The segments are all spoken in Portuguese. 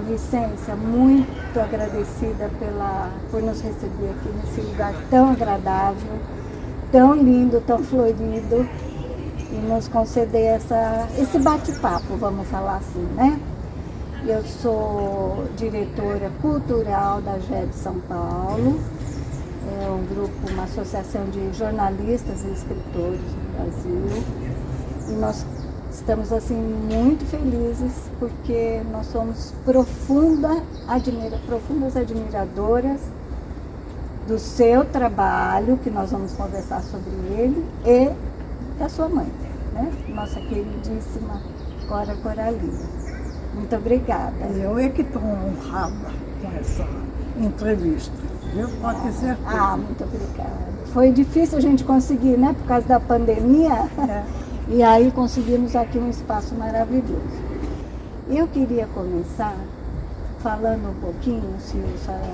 Vicência, muito agradecida por nos receber aqui nesse lugar tão agradável, tão lindo, tão florido, e nos conceder esse bate-papo, vamos falar assim, né? Eu sou diretora cultural da GED São Paulo, é um grupo, uma associação de jornalistas e escritores do Brasil, e nós estamos assim muito felizes porque nós somos profundas admiradoras do seu trabalho, que nós vamos conversar sobre ele, e da sua mãe, né? Nossa queridíssima Cora Coralina. Muito obrigada. Eu é que estou honrada com essa entrevista, viu? Pode ter certeza. Muito obrigada. Foi difícil a gente conseguir, né? Por causa da pandemia. E aí conseguimos aqui um espaço maravilhoso. Eu queria começar falando um pouquinho, se a senhora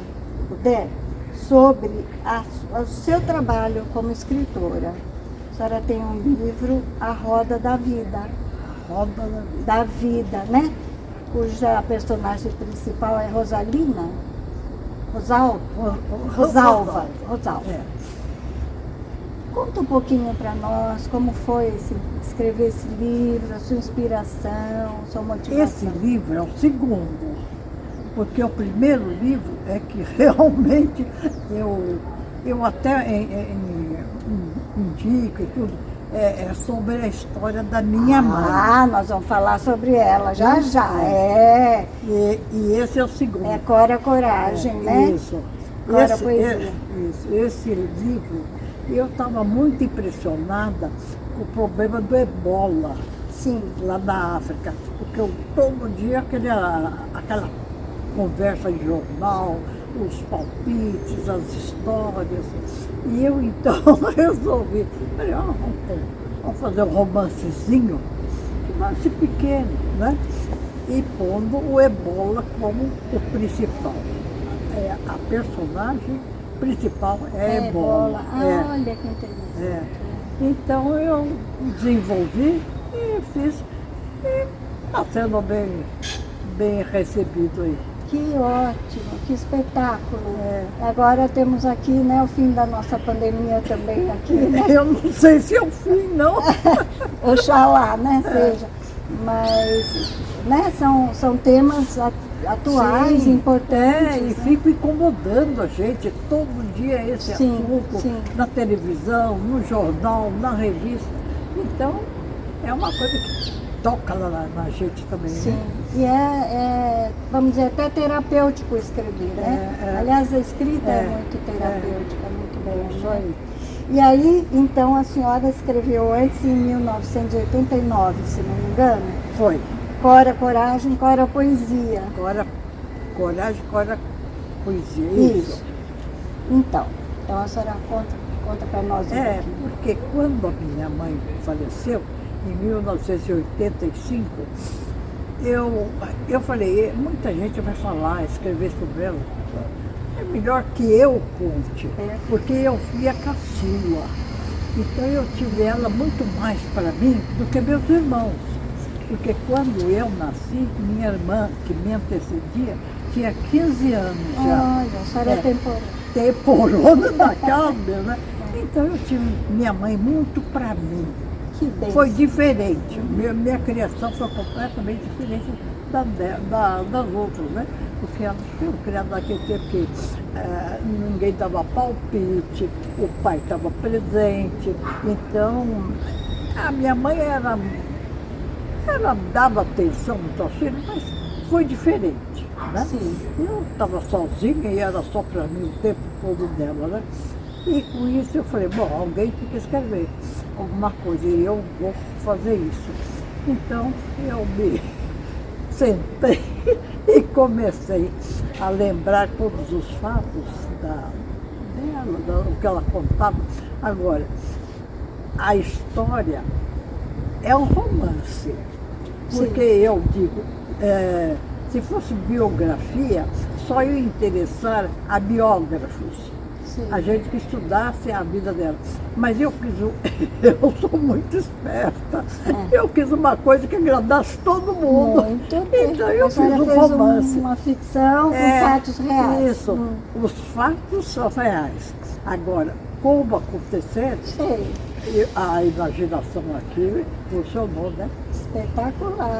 puder, sobre o seu trabalho como escritora. A senhora tem um livro, A Roda da Vida. A Roda da Vida, né? Cuja personagem principal é Rosalina. Rosalva. É. Conta um pouquinho para nós como foi escrever esse livro, a sua inspiração, a sua motivação. Esse livro é o segundo, porque o primeiro livro é que realmente eu até indico e tudo, é sobre a história da minha mãe. Nós vamos falar sobre ela já. E esse é o segundo. É Cora Coragem, né? Isso. Cora Poesia. Esse livro, eu estava muito impressionada com o problema do ebola. Sim. Lá na África. Porque todo dia aquela conversa de jornal, os palpites, as histórias. E eu então resolvi, vamos fazer um romancezinho, romance pequeno, né? E pondo o ebola como o principal. A personagem principal é ebola. Olha que interessante. Então eu desenvolvi e fiz, e está sendo bem recebido aí. Que ótimo, que espetáculo. Agora temos aqui, né, o fim da nossa pandemia também aqui, né? Eu não sei se é o fim, não. Oxalá, né, seja. Mas, né, são temas atuais, importantes. E fico incomodando a gente todo dia esse assunto, na televisão, no jornal, na revista. Então, é uma coisa que toca na gente também. Sim, né? E vamos dizer, até terapêutico escrever, né? Aliás, a escrita é muito terapêutica, muito bem. Isso aí. E aí, então, a senhora escreveu antes, em 1989, se não me engano? Foi. Cora Coragem, Cora Poesia. Cora Coragem, Cora Poesia. Isso. Então a senhora conta para nós um pouquinho. Porque quando a minha mãe faleceu, em 1985, eu falei, muita gente vai falar, escrever sobre ela. É melhor que eu conte, porque eu fui a caçula. Então eu tive ela muito mais para mim do que meus irmãos. Porque quando eu nasci, minha irmã, que me antecedia, tinha 15 anos já. Olha, a senhora é temporona da casa, né? Então eu tive minha mãe muito para mim. Foi diferente. Minha criação foi completamente diferente das outras, né? Porque elas foram criadas naquele tempo que ninguém dava palpite, o pai estava presente. Então, a minha mãe ela dava atenção muito aos filhos, mas foi diferente, né? Sim. Eu estava sozinha e era só para mim o tempo todo dela, né? E com isso eu falei, bom, alguém tem que escrever alguma coisa e eu vou fazer isso. Então eu me sentei e comecei a lembrar todos os fatos dela, o que ela contava. Agora, a história é um romance, porque eu digo, se fosse biografia, só ia interessar a biógrafos. Sim. A gente que estudasse a vida dela. Mas eu quis, eu sou muito esperta. Eu quis uma coisa que agradasse todo mundo. Muito bem. Então eu A fiz senhora um fez romance. uma ficção com fatos reais. Isso, os fatos são reais. Agora, como acontecer, Sei. a imaginação aqui funcionou, né? Espetacular.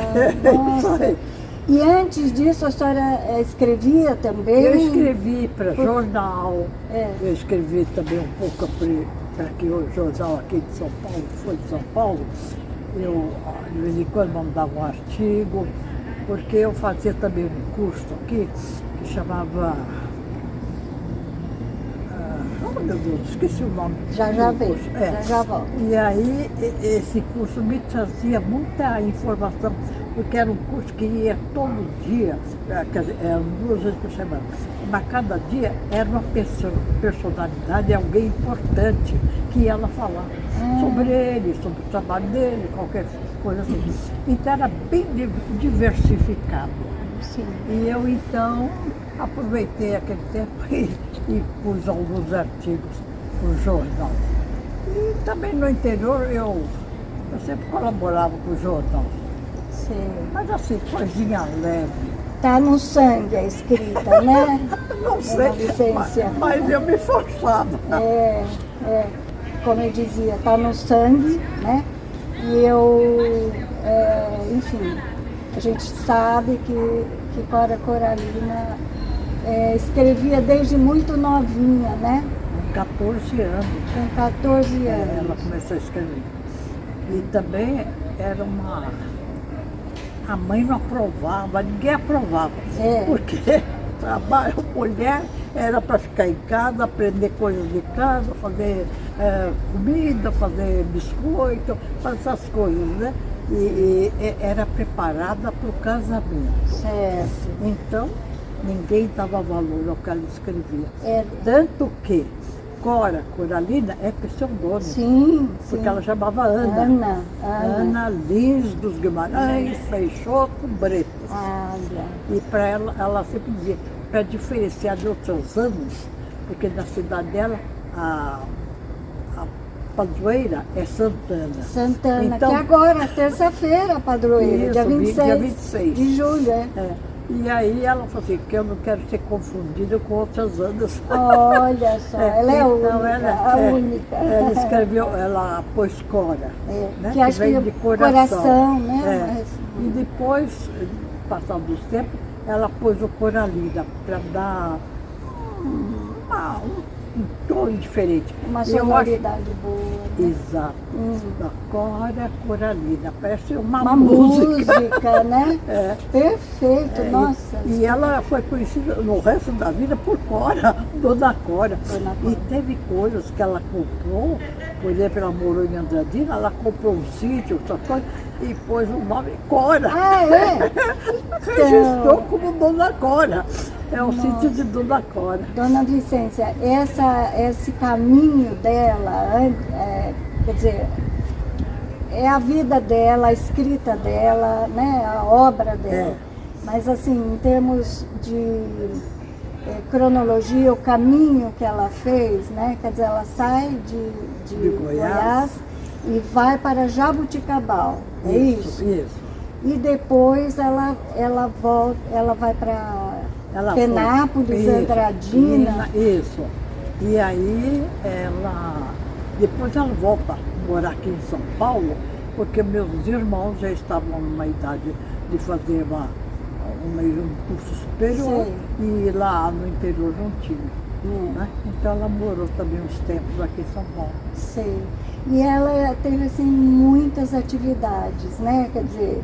Isso Nossa. aí. E antes disso, a senhora escrevia também? Eu escrevi para jornal, É. eu escrevi também um pouco para que o jornal aqui de São Paulo, foi de São Paulo, eu de vez em quando mandava um artigo, porque eu fazia também um curso aqui que chamava... Oh, meu Deus, esqueci o nome. Já do veio, curso. É. já volto. E aí, esse curso me trazia muita informação, porque era um curso que ia todo dia, quer dizer, eram 2 vezes por semana. Mas cada dia era uma personalidade, alguém importante, que ia lá falar sobre ele, sobre o trabalho dele, qualquer coisa assim. Então era bem diversificado. Sim. E eu então aproveitei aquele tempo e pus alguns artigos no jornal. E também no interior eu sempre colaborava com o jornal. Sim. Mas assim, coisinha leve. Tá no sangue a escrita, né? Não sei, Vicência. mas eu me forçava. Como eu dizia, tá no sangue, né? E eu, enfim, a gente sabe que Cora Coralina escrevia desde muito novinha, né? Com 14 anos. Com 14 Ela anos. começou a escrever. E também era uma... A mãe não aprovava, ninguém aprovava. Porque trabalho, mulher, era para ficar em casa, aprender coisas de casa, fazer comida, fazer biscoito, fazer essas coisas, né? E era preparada para o casamento. Certo. Então, ninguém dava valor ao que ela escrevia. É. Tanto que Cora Coralina é pseudônimo. Sim, Porque sim. ela chamava Ana. Ana. Ana Lins dos Guimarães, Peixoto Bretas. Olha. E para ela sempre dizia, para diferenciar de outros anos, porque na cidade dela, a padroeira é Santana. Santana, Então, que agora, terça-feira, padroeira, dia Isso, 26, dia 26. de julho, E aí ela falou assim, que eu não quero ser confundida com outras Anas. Olha só, ela é então única, a única. Ela escreveu, ela pôs Cora, né, que acho vem que de coração. né? E depois, passado os tempos, ela pôs o Coralina para dar um tom diferente. Uma E eu acho- sonoridade boa. Né? Exato. Da Cora Coralina, parece uma Uma música. música, né? Perfeito, nossa. E ela foi conhecida no resto da vida por Cora, Dona Cora. Dona Cora. E teve coisas que ela comprou, por exemplo, ela morou em Andradina, ela comprou um sítio, outra coisa, e pôs o nome Cora. Ah, é? Registrou como Dona Cora. É o sítio de Dona Cora. Dona Vicência, esse caminho dela, quer dizer, é a vida dela, a escrita dela, né, a obra dela. Mas assim, em termos de cronologia, o caminho que ela fez, né, quer dizer, ela sai de Goiás e vai para Jabuticabal, é isso? Isso. E depois ela volta, ela vai para Penápolis, Andradina. Isso. E aí depois ela volta a morar aqui em São Paulo, porque meus irmãos já estavam numa idade de fazer um curso superior. Sei. E lá no interior não tinha. Né? Então ela morou também uns tempos aqui em São Paulo. Sei. E ela teve assim muitas atividades, né? Quer dizer,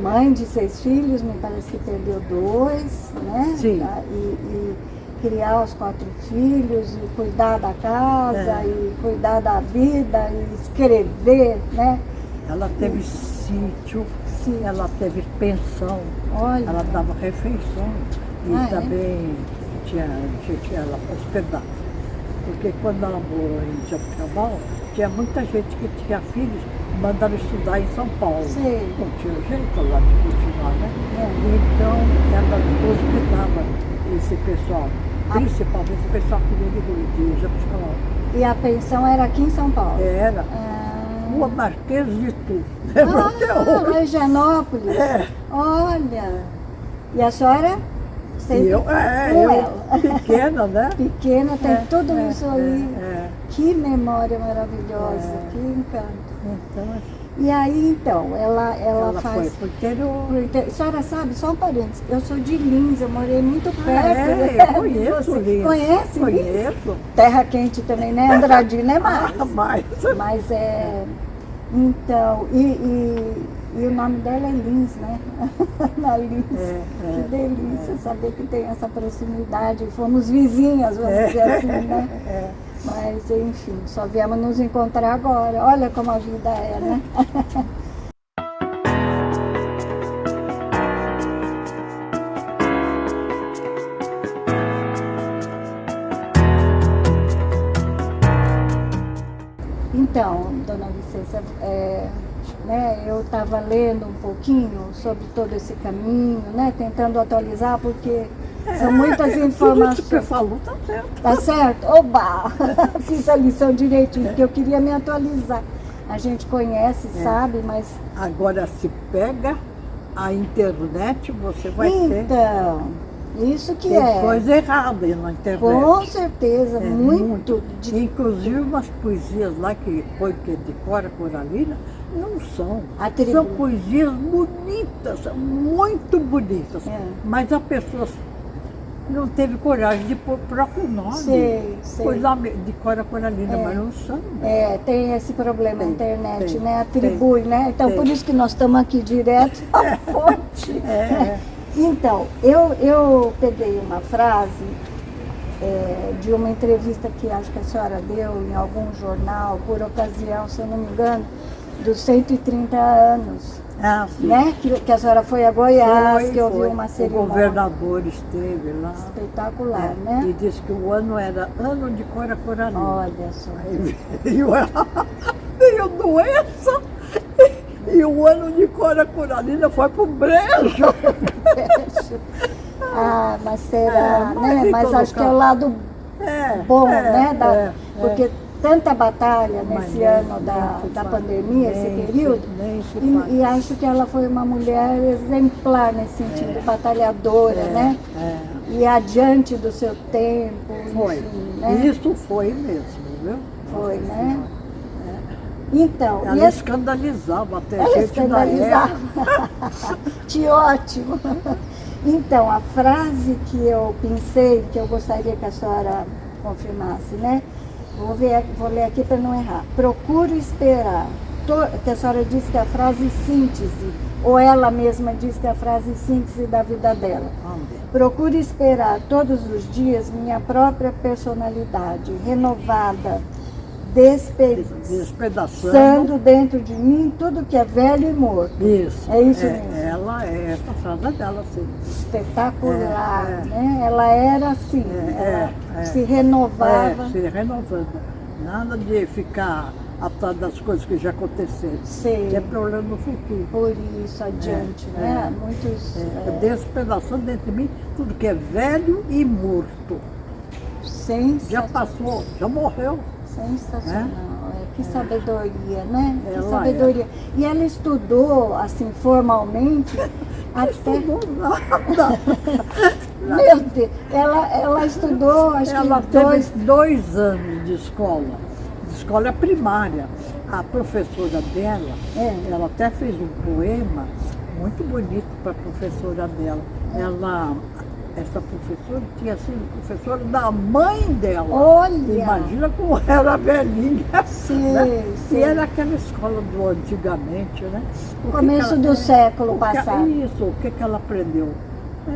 mãe de 6 filhos, me parece que perdeu 2, né? Sim. E criar os 4 filhos, e cuidar da casa, e cuidar da vida, e escrever, né? Ela teve sítio, Sim. ela teve pensão, Olha. ela dava refeição e também tinha ela hospedada. Porque quando ela morou em Jabuticabal, tinha muita gente que tinha filhos, mandaram estudar em São Paulo. Sei. Não tinha jeito lá de continuar, né? Então ela hospedava esse pessoal. Principalmente o pessoal que veio de Jabuticabal. E a pensão era aqui em São Paulo? Era. Rua Marquês de Tu. Lembra até hoje? Lá em Higienópolis. É. Olha. E a senhora? Sempre E eu, com eu ela. pequena, né? Pequena, tem tudo isso aí. É. Que memória maravilhosa, É. que encanto. Então, E aí, então, ela ela faz... foi pro interior. A senhora sabe, só um parênteses, eu sou de Lins, eu morei muito perto. Eu de conheço você. Lins. Conhece Lins? Conheço. Terra quente também, né? Andradina é mais. Mas, Mas é... Então, e o nome dela é Lins, né? Na Lins. Que delícia saber que tem essa proximidade. Fomos vizinhas, vamos dizer assim, né? Mas, enfim, só viemos nos encontrar agora. Olha como a vida é, né? Então, dona Vicência, né, eu estava lendo um pouquinho sobre todo esse caminho, né, tentando atualizar, porque são muitas tudo informações. isso que você falou tá certo. Tá certo? Oba! Fiz a lição direitinho, porque eu queria me atualizar. A gente conhece, sabe, mas... Agora, se pega a internet, você vai ter... Então, isso que Tem é. coisa errada aí na internet. Com certeza, É, muito. Inclusive umas poesias lá que foi que de Cora Coralina, não são. Atribu- São poesias bonitas, muito bonitas. É. Mas a pessoa não teve coragem de pôr o próprio nome. Sei. Foi lá de Cora Coralina, mas não são. Tem esse problema na Tem, internet, tem, né? Atribui, né? Então, tem. por isso que nós estamos aqui direto à fonte. É. Então, eu peguei uma frase de uma entrevista que acho que a senhora deu em algum jornal, por ocasião, se eu não me engano, dos 130 anos, Ah, sim. né? Que a senhora foi a Goiás, que ouviu foi. uma O cerimônia governador esteve lá. espetacular, E né? disse que o ano era ano de Cora Coralina. Olha só. Aí veio doença e o ano de Cora Coralina foi pro brejo. Ah, mas será, mas né? em Mas todo acho que é o caso. lado bom, né? Porque É. tanta batalha Mas nesse nem- ano nem da se fala. pandemia, esse Nem se- período, nem se fala. e acho que ela foi uma mulher exemplar nesse sentido, batalhadora, né? E adiante do seu tempo, Foi. enfim, né? Isso foi mesmo, viu? Foi, Nossa né? Senhora. Então, e Ela esse- escandalizava até ela gente da escandalizava. época. Que ótimo! Então, a frase que eu pensei, que eu gostaria que a senhora confirmasse, né? Vou ler aqui para não errar. Procure esperar. Que a senhora disse que é a frase síntese, ou ela mesma disse que é a frase síntese da vida dela. Vamos ver. Procure esperar todos os dias minha própria personalidade, renovada, despedaçando dentro de mim tudo que é velho e morto. Isso. É isso mesmo. Ela é essa frase dela, sim. Espetacular, É. né? Ela era assim, ela se renovava. Se renovando. Nada de ficar atrás das coisas que já aconteceram. Sei. Que é problema no futuro. Por isso adiante, né? Muitos. Despedaçando dentro de mim tudo que é velho e morto. Já passou, já morreu. Sensacional. Que sabedoria, né? Que Ela sabedoria. E ela estudou, assim, formalmente, até. Estudou nada. Meu Deus, ela estudou, acho Ela que teve 2 anos de escola primária. A professora dela, ela até fez um poema muito bonito para a professora dela. Essa professora tinha sido professora da mãe dela. Olha! Imagina como era velhinha. Sim, né? sim. E era aquela escola do antigamente, né? Começo do século passado. Isso, o que ela aprendeu?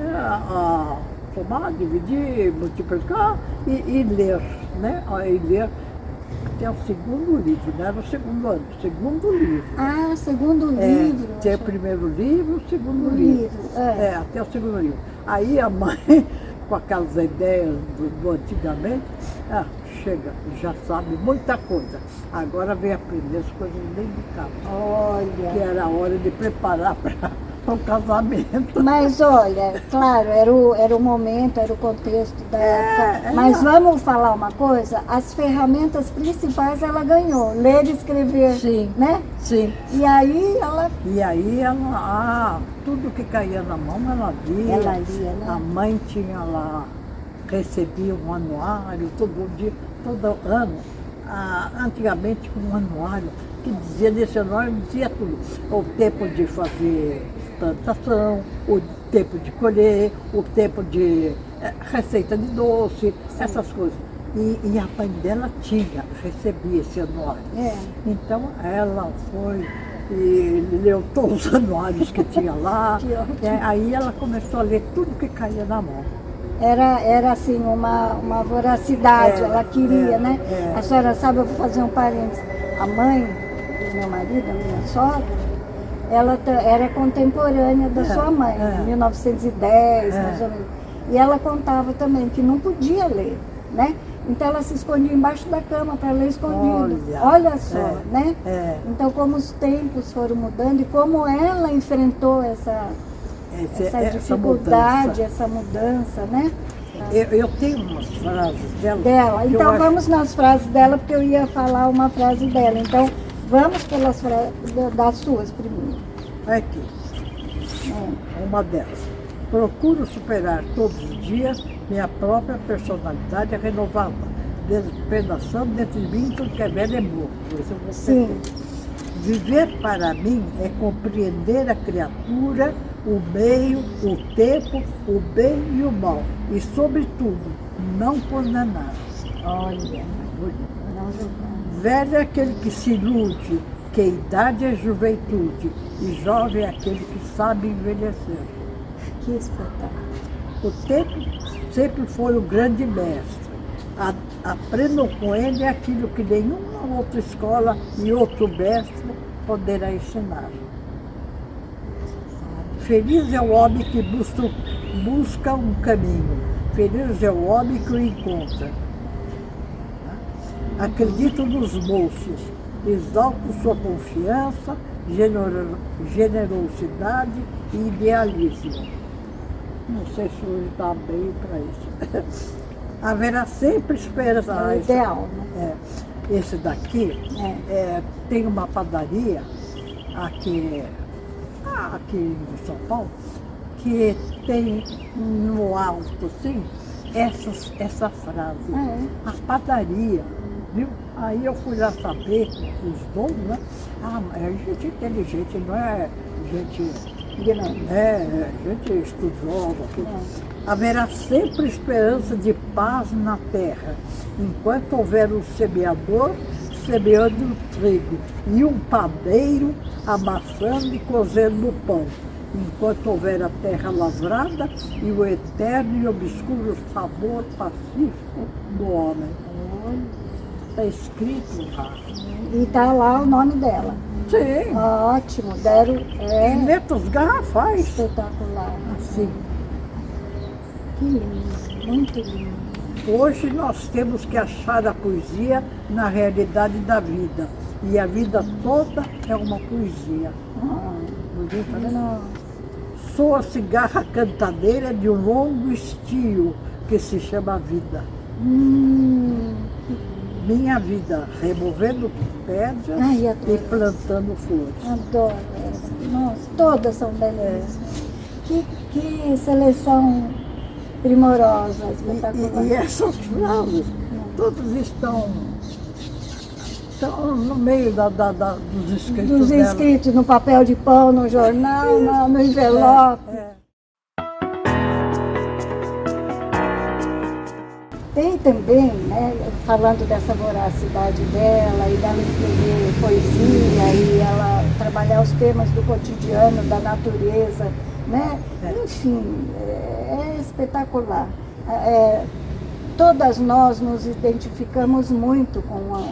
A somar, dividir, multiplicar e ler, né? E ler até o segundo livro, não era o segundo ano, o segundo livro. Ah, segundo livro. Tinha o primeiro livro, o segundo livro. Até o segundo livro. Aí a mãe, com aquelas ideias do antigamente, chega, já sabe muita coisa. Agora vem aprender as coisas dentro de casa. Olha. Que era a hora de preparar para o casamento. Mas olha, claro, era o momento, era o contexto da época. Mas vamos falar uma coisa, as ferramentas principais ela ganhou, ler e escrever, Sim, né? sim. E aí ela Tudo que caía na mão ela lia. Ela lia, né? A mãe tinha lá, recebia um anuário todo dia, todo ano. Antigamente um anuário que dizia, nesse anuário dizia tudo. O tempo de fazer plantação, o tempo de colher, o tempo de receita de doce, essas coisas. E a mãe dela recebia esse anuário. Então ela foi e leu todos os anuários que tinha lá. Aí ela começou a ler tudo que caía na mão. Era assim, uma voracidade, ela queria, né? A senhora sabe, eu vou fazer um parênteses. A mãe do meu marido, a minha sogra, ela era contemporânea da sua mãe, em 1910, mais ou menos. E ela contava também que não podia ler, né? Então ela se escondia embaixo da cama para ler escondido. Olha só, né? Então como os tempos foram mudando e como ela enfrentou essa dificuldade, essa mudança, né? Eu tenho umas frases dela. Então vamos nas frases dela, porque eu ia falar uma frase dela. Então vamos pelas frases das suas primeiro. Aqui. Uma delas. Procuro superar todos os dias minha própria personalidade renovada, despedaçando dentro de mim tudo que é velho é morto. Sim. Viver para mim é compreender a criatura, o meio, o tempo, o bem e o mal. E, sobretudo, não condenar. Olha, não julgar. Velho é aquele que se ilude, que a idade é juventude, e jovem é aquele que sabe envelhecer. Que espetáculo. O tempo sempre foi o grande mestre. Aprendam com ele aquilo que nenhuma outra escola e outro mestre poderá ensinar. Feliz é o homem que busca um caminho. Feliz é o homem que o encontra. Acredito nos moços. Exalto sua confiança, generosidade e idealismo. Não sei se hoje está bem para isso. Haverá sempre esperança. É o ideal, né? Esse daqui tem uma padaria aqui em São Paulo que tem no alto, assim, essa frase. A padaria, viu? Aí eu fui lá saber os donos, né? É gente inteligente, não é gente... gente estudiosa. Haverá sempre esperança de paz na terra, enquanto houver um semeador semeando o trigo e um padeiro amassando e cozendo o pão, enquanto houver a terra lavrada e o eterno e obscuro sabor pacífico do homem. Está escrito lá. E está lá o nome dela. Sim. Ótimo, deram. Em letras garrafais. Espetacular. Assim. Que lindo, muito lindo. Hoje nós temos que achar a poesia na realidade da vida. E a vida toda é uma poesia. Bonita, né? Sou a cigarra cantadeira de um longo estio que se chama vida. Minha vida, removendo pedras e plantando flores. Adoro essa. Nossa, todas são belíssimas. Que seleção primorosa, espetacular. E essas frases, todas estão no meio dos escritos dos dela. escritos no papel de pão, no jornal, no envelope. Tem também, né, falando dessa voracidade dela e dela escrever poesia e ela trabalhar os temas do cotidiano, da natureza, né? Enfim, é espetacular. Todas nós nos identificamos muito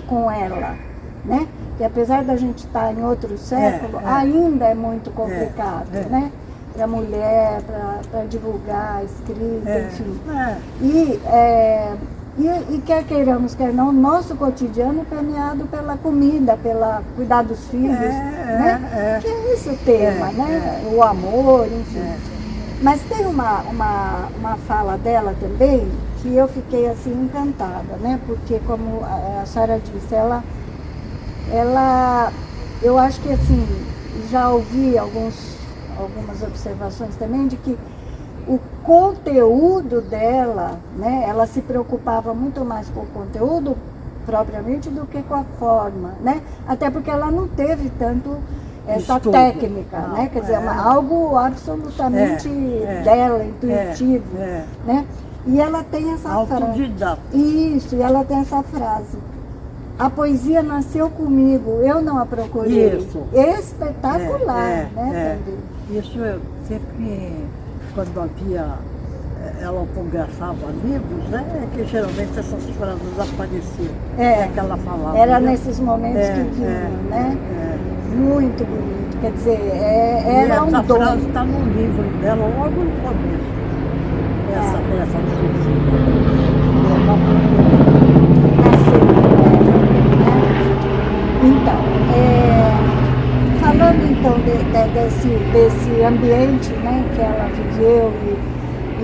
com ela, né? Que apesar da gente estar em outro século, ainda é muito complicado, né? Para a mulher, para divulgar a escrita, enfim. E E quer queiramos, quer não, nosso cotidiano é permeado pela comida, pela cuidar dos filhos, né? Que é esse o tema, né? O amor, enfim. Mas tem uma fala dela também que eu fiquei assim encantada, né? Porque como a senhora disse, eu acho que assim, já ouvi algumas observações também de que o conteúdo dela, né, ela se preocupava muito mais com o conteúdo propriamente do que com a forma, né? Até porque ela não teve tanto essa Estudo. técnica, Não, né? Quer dizer, algo absolutamente dela, intuitivo, né? E ela tem essa frase. Autodidata. Isso, e ela tem essa frase. A poesia nasceu comigo, eu não a procurei. Isso. Espetacular, né? Isso eu sempre, quando ela autografava livros, né? É que geralmente essas frases apareciam. É que ela falava. Era nesses momentos que vinham, né? Muito bonito. Quer dizer, era um dom. Essa frase está no livro dela, logo no começo. Essa poesia. Então, falando então desse ambiente, né, que ela viveu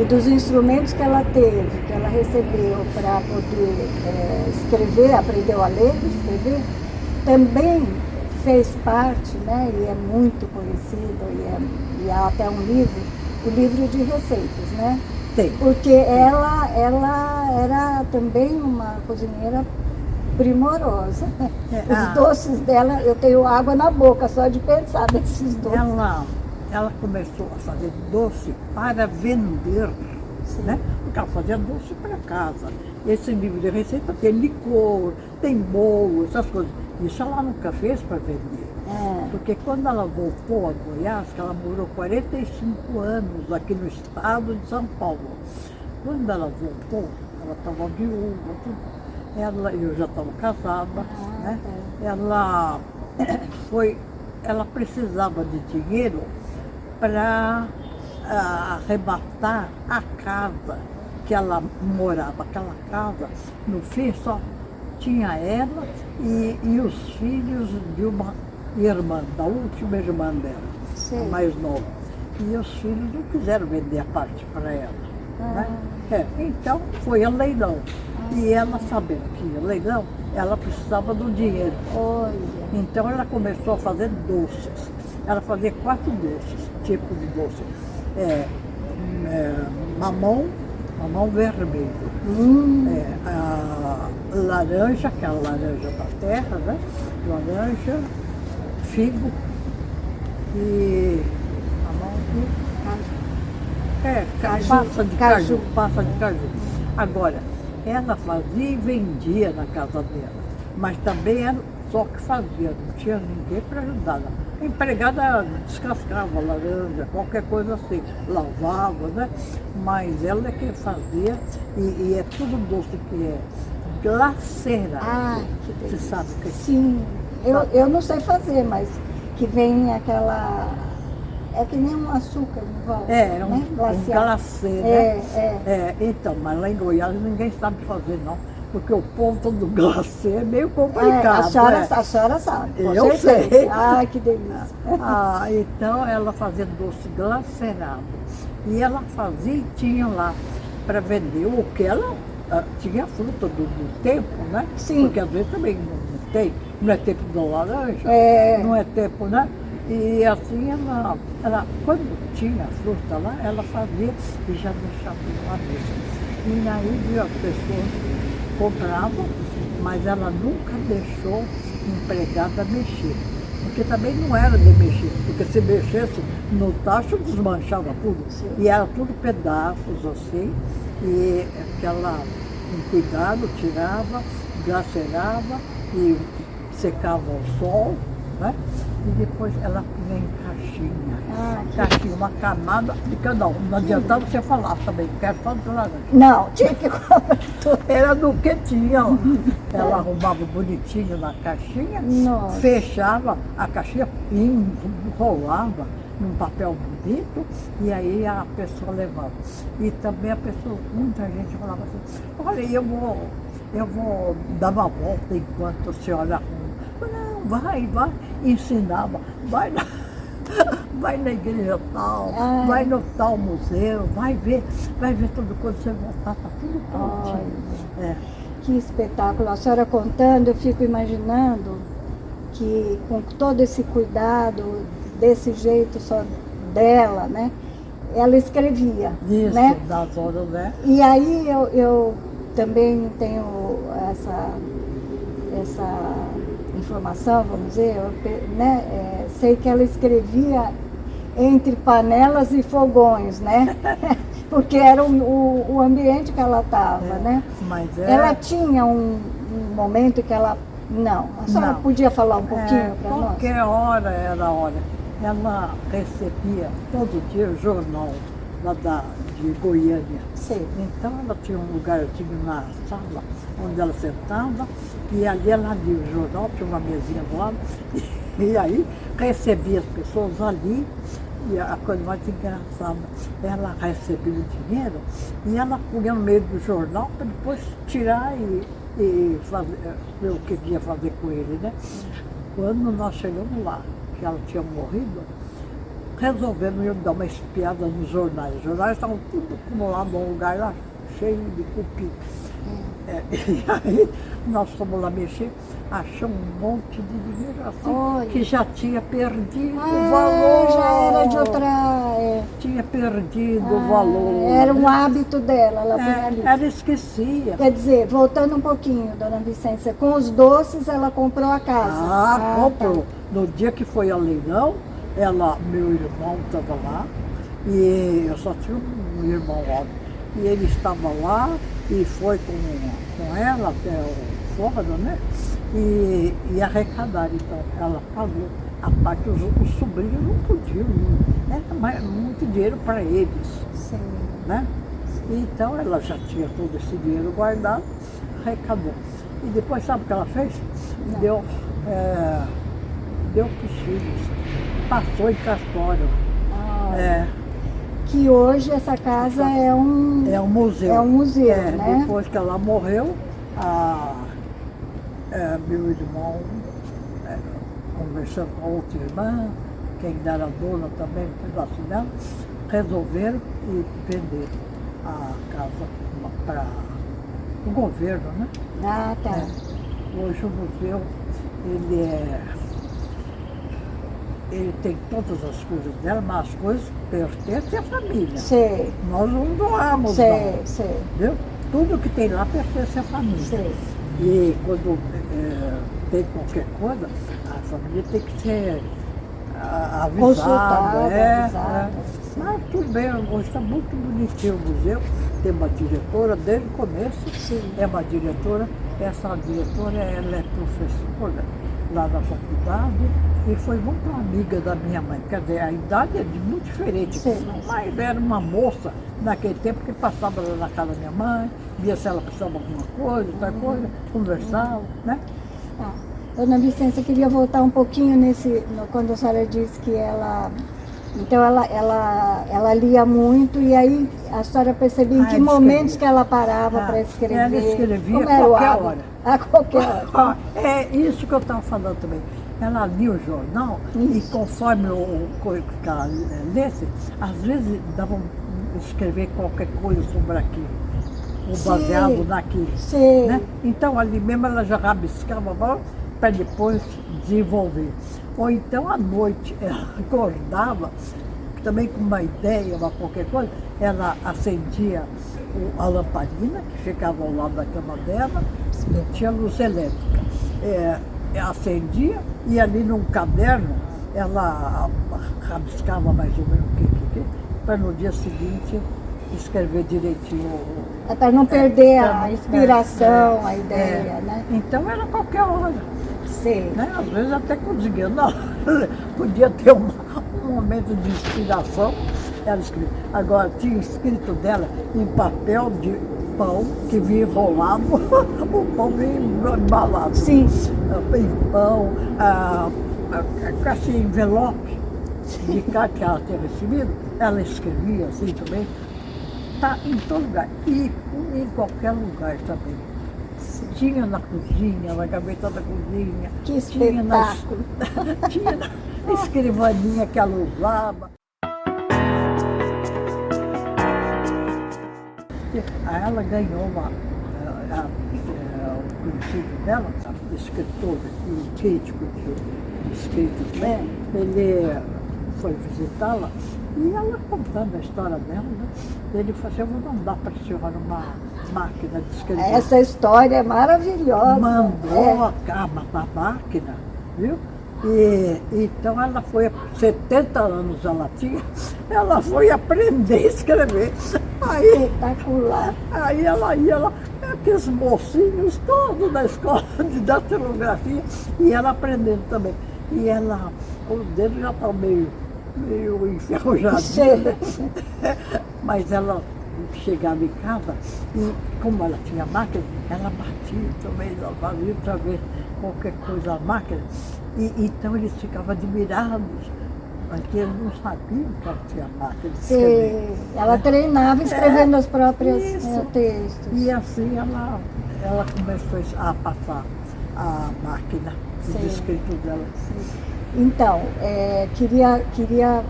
e dos instrumentos que ela teve, que ela recebeu para poder escrever, aprendeu a ler e escrever, também fez parte, né, e é muito conhecido, e há até um livro, o livro de receitas, né? Tem. Porque ela era também uma cozinheira primorosa. Os doces dela, eu tenho água na boca só de pensar nesses doces. Ela começou a fazer doce para vender, né? Porque ela fazia doce para casa. Esse livro de receita tem licor, tem bolo, essas coisas. Isso ela nunca fez para vender. Porque quando ela voltou a Goiás, que ela morou 45 anos aqui no estado de São Paulo. Quando ela voltou, ela estava viúva, tudo. Eu já estava casada, né? Ela precisava de dinheiro para arrematar a casa que ela morava. Aquela casa, no fim, só tinha ela e os filhos de uma irmã, da última irmã dela, a mais nova. E os filhos não quiseram vender a parte para ela. Né? Então foi a leilão. E ela, sabendo que ia leilão, ela precisava do dinheiro. Então ela começou a fazer doces. Ela fazia 4 tipos de doce. Mamão vermelho. A laranja, aquela laranja da terra, né? Laranja, figo e mamão passa de caju. Agora, ela fazia e vendia na casa dela, mas também era só que fazia, não tinha ninguém para ajudar. A empregada descascava a laranja, qualquer coisa assim, lavava, né? Mas ela é que fazia, e é tudo doce que é glacerado. Que delícia. Você sabe o que é? Sim, eu não sei fazer, mas que vem aquela... É que nem um açúcar em volta, um glacê, né? Então, mas lá em Goiás ninguém sabe fazer, não. Porque o ponto do glacê é meio complicado. A senhora sabe, com eu certeza. sei. Ai, que delícia. Então ela fazia doce glacerado. E ela fazia e tinha lá para vender o que ela tinha fruta do tempo, né? Sim. Porque às vezes também não tem, não é tempo da laranja, não é tempo, né? E assim ela, quando tinha fruta lá, ela fazia e já deixava lá mesmo. E aí viu, as pessoas compravam, mas ela nunca deixou empregada mexer. Porque também não era de mexer, porque se mexesse no tacho desmanchava tudo. E era tudo pedaços assim, e ela com cuidado tirava, glacerava e secava ao sol, né? E depois ela punha em caixinha, uma camada de cada um. Não adiantava você falar também, quero só de laranja. Não, tinha que comprar tudo. Era do que tinha. Ela arrumava bonitinho na caixinha, Nossa. fechava a caixinha, enrolava num papel bonito, e aí a pessoa levava. E também a pessoa, muita gente falava assim, olha, eu vou dar uma volta enquanto a senhora arruma. Não, vai, ensinava, vai na igreja tal, vai no tal museu, vai ver tudo, quando você voltar, tá tudo prontinho. Que espetáculo. A senhora contando, eu fico imaginando que com todo esse cuidado, desse jeito só dela, né? Ela escrevia, isso, né? das horas, né? E aí eu também tenho essa informação, vamos dizer, né? Sei que ela escrevia entre panelas e fogões, né? Porque era o ambiente que ela estava, né? Mas ela tinha um momento que ela... Não, a senhora podia falar um pouquinho para nós? Qualquer hora era a hora. Ela recebia todo dia o jornal lá de Goiânia. Sim. Então ela tinha um lugarzinho na sala onde ela sentava e ali ela lia o jornal, tinha uma mesinha do lado, e aí recebia as pessoas ali. E a coisa mais engraçada, ela recebia o dinheiro e ela punha no meio do jornal para depois tirar e fazer o que ia fazer com ele, né? Quando nós chegamos lá, que ela tinha morrido, resolvemos dar uma espiada nos jornais. Os jornais estavam tudo acumulados num lugar lá, cheio de cupim. E aí nós fomos lá mexer, achamos um monte de dinheiro assim, que já tinha perdido o valor. Já era de outra... Tinha perdido o valor. Era um hábito dela, ela punha ali. Ela esquecia. Quer dizer, voltando um pouquinho, dona Vicência, com os doces ela comprou a casa. Comprou. Tá. No dia que foi ao leilão, meu irmão estava lá, e eu só tinha um irmão óbvio. E ele estava lá e foi com ela até o fórum, né? E arrecadaram. Então, ela pagou a parte, os sobrinhos não podiam, era muito dinheiro para eles. Sim. Né? Então, ela já tinha todo esse dinheiro guardado, arrecadou. E depois, sabe o que ela fez? Deu para os filhos, passou em cartório. Que hoje essa casa é um museu. É um museu, né? Depois que ela morreu, meu irmão, conversando com a outra irmã, que ainda era dona também do pedaço dela, resolveram vender a casa para o governo, né? Tá. Hoje o museu, ele tem todas as coisas dela, mas as coisas pertencem à família. Sei. Nós não doamos, sei. Viu? Tudo que tem lá pertence à família. Sei. E quando tem qualquer coisa, a família tem que ser avisada. Consultada, Mas tudo bem, hoje está muito bonitinho o museu. Tem uma diretora desde o começo. Sim. É uma diretora, essa diretora ela é professora lá na faculdade e foi muito amiga da minha mãe. Quer dizer, a idade é muito diferente. Sim. Mas era uma moça naquele tempo que passava lá na casa da minha mãe, via se ela precisava de alguma coisa, outra coisa, conversava, né? Dona Vicência, queria voltar um pouquinho quando a senhora disse que ela... Então ela lia muito e aí a senhora percebia em que momentos que ela parava para escrever. Ela escrevia como a qualquer hora. A qualquer hora. É isso que eu estava falando também. Ela lia o jornal e conforme o que ela lesse, às vezes davam escrever qualquer coisa sobre aquilo, ou baseado naquilo. Sim. Né? Então ali mesmo ela já rabiscava para depois desenvolver. Ou então à noite ela acordava, também com uma ideia, qualquer coisa, ela acendia a lamparina, que ficava ao lado da cama dela, tinha luz elétrica. Acendia e ali num caderno ela rabiscava mais ou menos o que, para no dia seguinte escrever direitinho. Para não perder a inspiração, a ideia, né? Então era qualquer hora. Sim. Né? Às vezes até conseguia, não. Podia ter um momento de inspiração, ela escrevia. Agora tinha escrito dela em papel de pão que vinha enrolado, o pão vinha embalado. Sim. Em pão, assim, envelope. de carta que ela tinha recebido, ela escrevia assim também. Tá em todo lugar. E em qualquer lugar também. Tinha na cozinha, na gaveta da cozinha. Que tinha na, espetáculo! tinha na escrivaninha que ela usava. Aí ela ganhou o conhecido dela, a escritor e crítico de escritos, né? Ele foi visitá-la e ela contando a história dela, né? Ele falou assim, eu vou mandar para a senhora uma máquina de escrever. Essa história é maravilhosa. Mandou a máquina, viu? E então ela foi, 70 anos ela tinha, ela foi aprender a escrever. Aí, espetacular. aí ela ia lá, aqueles mocinhos todos da escola de datilografia, e ela aprendendo também. E ela, o dedo já está meio enferrujado. Mas ela chegava em casa e, como ela tinha máquina, ela batia também, ela fazia para ver qualquer coisa na máquina. E então eles ficavam admirados, porque eles não sabiam que ela tinha máquina de escrever. Ela treinava escrevendo os próprios textos. E assim ela começou a passar a máquina de escrito dela. Então, queria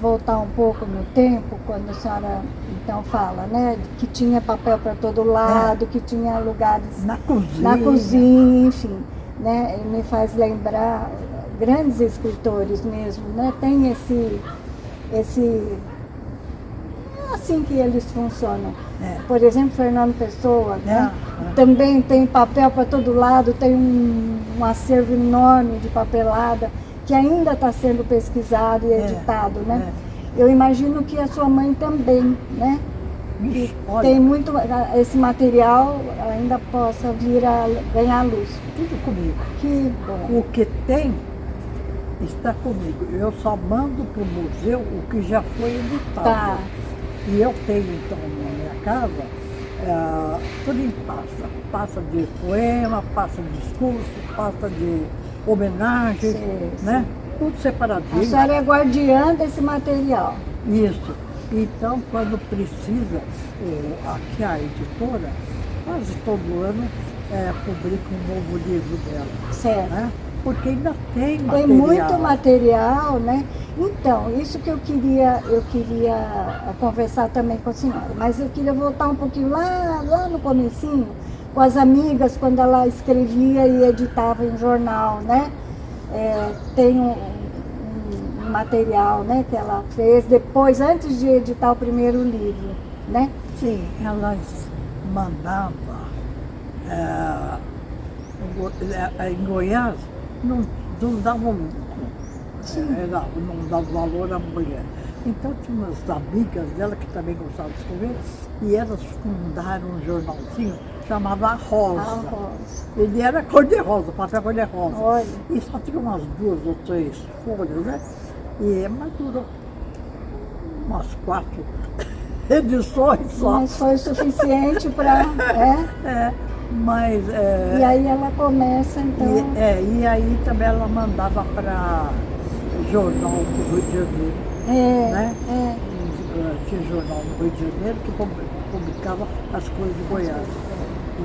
voltar um pouco no tempo, quando a senhora então fala, né, que tinha papel para todo lado, que tinha lugares na cozinha, enfim, né, me faz lembrar grandes escritores mesmo, né, tem esse assim que eles funcionam. Por exemplo, Fernando Pessoa, né? Também tem papel para todo lado, tem um acervo enorme de papelada que ainda está sendo pesquisado e editado, né? Eu imagino que a sua mãe também, né? Tem muito, esse material ainda possa vir a ganhar luz. Tudo comigo. Que bom. O que tem está comigo. Eu só mando para o museu o que já foi editado. Tá. E eu tenho, então, na minha casa, tudo em pasta. Pasta de poema, pasta de discurso, pasta de homenagem, né? Tudo separadinho. A senhora é guardiã desse material. Isso. Então, quando precisa, aqui a editora, quase todo ano, publica um novo livro dela. Certo. Né? Porque ainda tem material. Tem muito material, né? Então, isso que eu queria conversar também com a senhora, mas eu queria voltar um pouquinho lá no comecinho, com as amigas, quando ela escrevia e editava em jornal, né? Tem um material, né, que ela fez depois, antes de editar o primeiro livro, né? Sim, elas mandavam em Goiás, não davam não dava valor à mulher. Então tinha umas amigas dela que também gostavam de escrever e elas fundaram um jornalzinho chamado A Rosa. A Rosa. Ele era cor-de-rosa, papel cor-de-rosa. Olha. E só tinha umas 2 ou 3 folhas, né? Mas durou umas 4 edições só. Mas foi o suficiente para... Mas... E aí ela começa, então... E aí também ela mandava para jornal do Rio de Janeiro, né? Tinha jornal no Rio de Janeiro que publicava as coisas de Goiás. E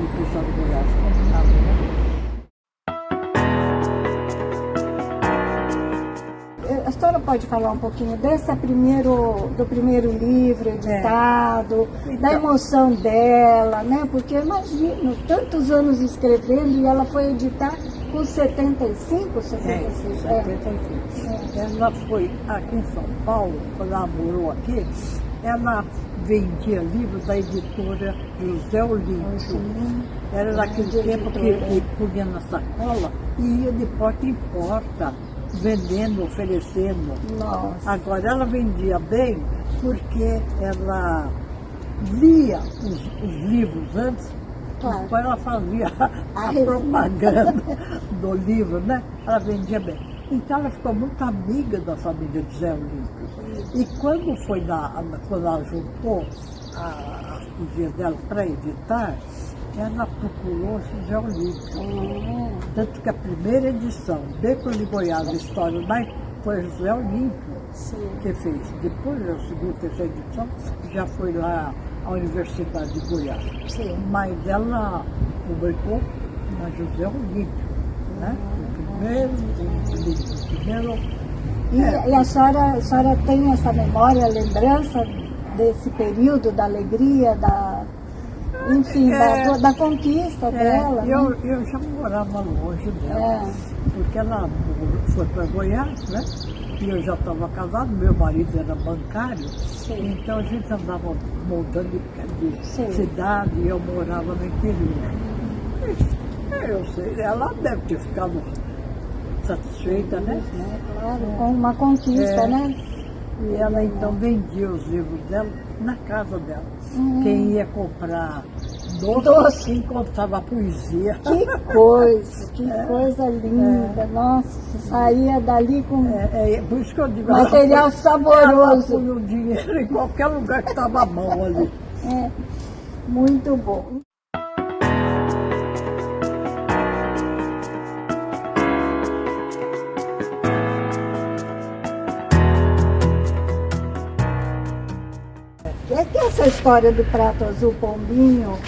o pessoal de Goiás combinava, né? A senhora pode falar um pouquinho do primeiro livro editado, da emoção dela, né? Porque eu imagino, tantos anos escrevendo e ela foi editar com 75, 76? 75. Ela foi aqui em São Paulo, quando ela morou aqui, ela vendia livros da editora José Olímpio. Era naquele tempo que punha na sacola e ia de porta em porta, vendendo, oferecendo. Nossa. Agora, ela vendia bem porque ela lia os livros antes, depois ela fazia a propaganda do livro, né? Ela vendia bem. Então, ela ficou muito amiga da família de Zé Olímpio. E quando quando ela juntou as poesias dela para editar, ela procurou José Olímpio. Tanto que a primeira edição, Becos de Goiás, História da foi José Olímpio Sim. que fez. Depois, a segunda, terceira edição, já foi lá à Universidade de Goiás. Sim. Mas ela publicou na José Olímpio, né? O primeiro. E a senhora tem essa memória, lembrança desse período da alegria, enfim, da conquista dela? Eu já morava longe dela, porque ela foi para Goiás, né? E eu já estava casado, meu marido era bancário, então a gente andava mudando de cidade e eu morava no interior. Eu sei, ela deve ter ficado satisfeita, né? Claro, com uma conquista, né? E ela então vendia os livros dela na casa dela. Quem ia comprar doce encontrava poesia. Que coisa linda. Nossa, saía dali com por isso que eu digo, material saboroso. Ela põe o dinheiro em qualquer lugar que estava à mão ali. Muito bom. Que é essa história do prato azul pombinho,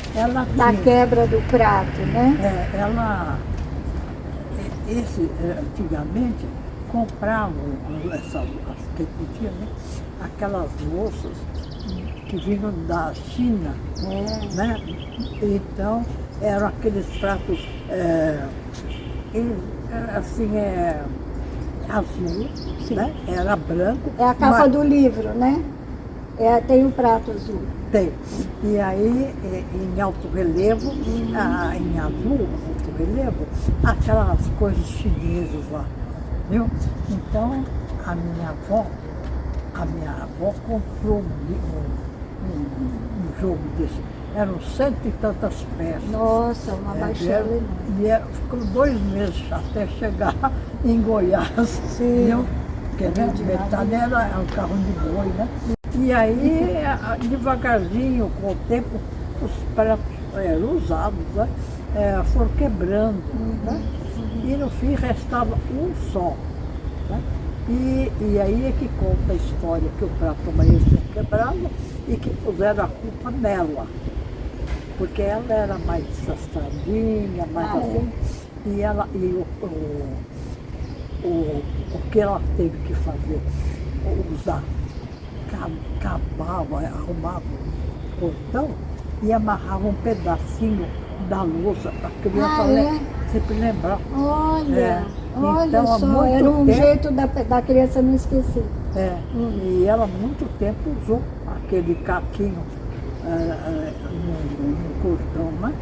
da quebra do prato, né? Antigamente, compravam que podia, né? Aquelas louças que vinham da China, né? Então, eram aqueles pratos, azul, né? Era branco. É a capa do livro, né? Tem o prato azul. Tem. E aí, em alto relevo, em azul, alto relevo, aquelas coisas chinesas lá, viu? Então, a minha avó comprou um jogo desse. Eram 100 e tantas peças. Nossa, uma baixela. Ficou 2 meses até chegar em Goiás. Sim. Viu? Porque metade era um carro de boi, né? E aí, devagarzinho, com o tempo, os pratos usados, né? Foram quebrando, né? E no fim restava um só. Né? E aí é que conta a história que o prato amanheceu quebrado e que puseram a culpa nela. Porque ela era mais desastradinha, mais assim. O que ela teve que fazer? Usar. Cavava, arrumava o portão e amarrava um pedacinho da louça para a criança sempre lembrar. Olha então, só, era um jeito da criança não esquecer. E ela há muito tempo usou aquele caquinho no cordão, né?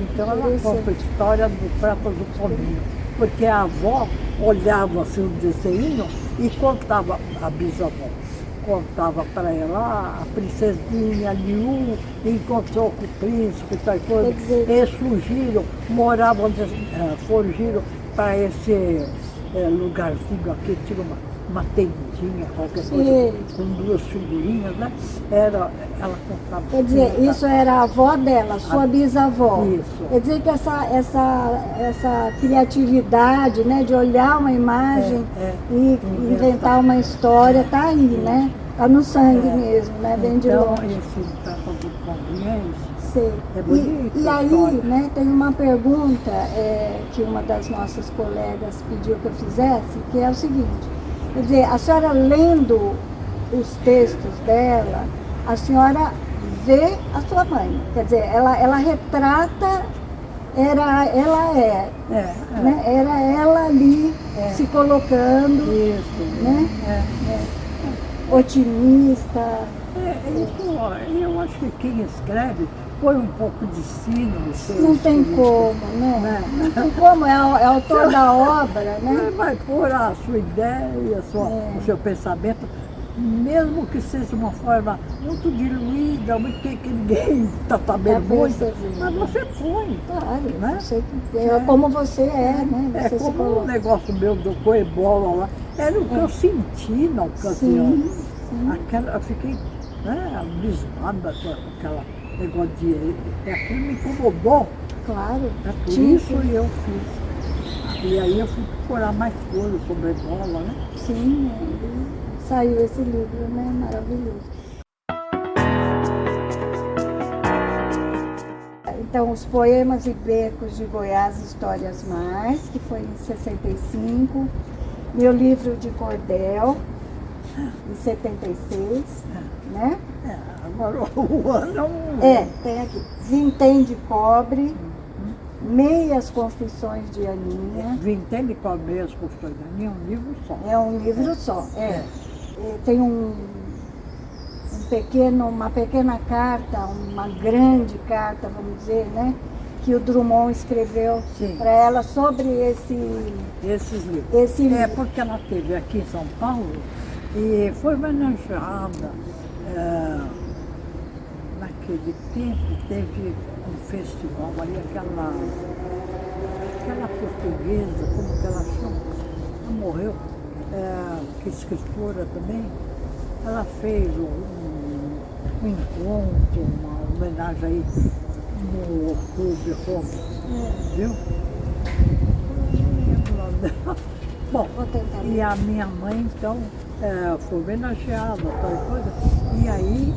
Então ela conta a história do prato do pombinho, porque a avó olhava assim o desenho e contava, a bisavó, contava para ela, a princesinha Liu encontrou com o príncipe, tal coisa, eles fugiram, fugiram para esse lugarzinho aqui, tinha uma tendinha, qualquer coisa, com 2 figurinhas, né? Ela contava. Quer dizer, isso era a avó dela, sua bisavó. Isso. Quer dizer que essa criatividade, né, de olhar uma imagem e inventar uma história, está aí, né? Está no sangue mesmo, né? Vem de longe. Então, esse prato do pombinho é isso. É bonito, e aí, né, tem uma pergunta que uma das nossas colegas pediu que eu fizesse, que é o seguinte. Quer dizer, a senhora lendo os textos dela, a senhora vê a sua mãe. Quer dizer, ela retrata, ela né? Era ela ali se colocando, né? Otimista. Eu acho que quem escreve põe um pouco de si no seu Não tem como, né? Não tem como, é autor da obra, né? Vai pôr a sua ideia, o seu pensamento, mesmo que seja uma forma muito diluída, muito que ninguém está sabendo muito, mas você põe. Claro, né? Como você né? Você como o negócio meu do coebola lá, era o que eu senti na ocasião. Eu fiquei abismada com aquela negócio de... Aquilo me incomodou. Claro. Por isso eu fiz. E aí eu fui procurar mais coisas sobre Ebola, né? Sim, saiu esse livro, né? Maravilhoso. Então, os Poemas e Becos de Goiás, Histórias Mais, que foi em 65. Meu livro de cordel, em 76, né? Agora o ano é um... Tem aqui. Vintém de Cobre, Meias Confissões de Aninha. Vintém de Cobre, Meias Confissões de Aninha, um livro só. É um livro só, Tem uma pequena carta, uma grande carta, vamos dizer, né? Que o Drummond escreveu para ela sobre esses livros. Esse livro. Porque ela esteve aqui em São Paulo e foi homenageada. Naquele tempo teve um festival ali, aquela portuguesa, como que ela chama? Ela morreu, que é escritora também. Ela fez um encontro, uma homenagem aí no Clube Roma, viu? Bom, e a minha mãe, então, foi homenageada, tal coisa, e aí